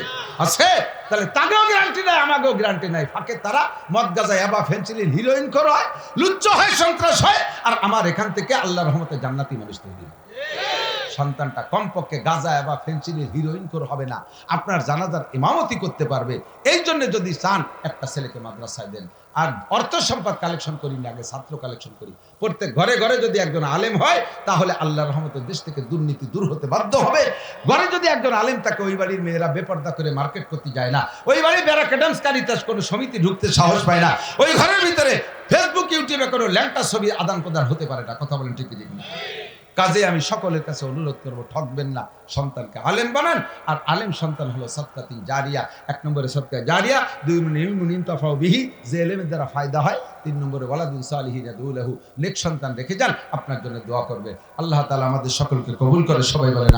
আছে। তাহলে তাকেও গ্যারান্টি নাই, আমাকেও গ্যারান্টি নাই। ফাঁকে তারা মদ গাঁজা ইয়াবা ফেন্সিলিন হিরোইন হয়, লুচ্চ হয়, সন্ত্রাস হয়, আর আমার এখান থেকে আল্লাহর রহমতে জান্নাতি মানুষ তৈরি হয়। সন্তানটা কমপক্ষে গাঁজা বা ফেন্সিলিন হিরোইন করে হবে না, আপনার জানাজার ইমামতি করতে পারবে। এই জন্য যদি চান একটা ছেলেকে মাদ্রাসায় দেন। আর অর্থ সম্পদ কালেকশন করি না, আগে ছাত্র কালেকশন করি। প্রত্যেক ঘরে ঘরে যদি একজন আলেম হয়, তাহলে আল্লাহর রহমতের দেশ থেকে দুর্নীতি দূর হতে বাধ্য হবে। ঘরে যদি একজন আলেম থাকে, ওই বাড়ির মেয়েরা বেপর্দা করে মার্কেট করতে যায় না, ওই বাড়ির ব্যারাকাডামস কারিতাস কোনো সমিতি ঢুকতে সাহস পায় না, ওই ঘরের ভিতরে ফেসবুক ইউটিউবে কোনো ল্যাংটা ছবি আদান প্রদান হতে পারে না। কথা বলেন ঠিক ঠিক না? কাজে আমি সকলের কাছে অনুরোধ করবো, ঠকবেন না, সন্তানকে আলেম বানান। আর আলেম সন্তান হলো সদকাতুন জারিয়া। 1 নম্বরে সদকা জারিয়া, 2 ইনতাফাউ বিহি, যে এলেমের দ্বারা ফায়দা হয়। 3 নম্বরে ওয়ালাদুন সালিহিন ইয়াদউ লাহু, নেক সন্তান রেখে যান, আপনার জন্য দোয়া করবে। আল্লাহ তাআলা আমাদের সকলকে কবুল করে। সবাই বলেন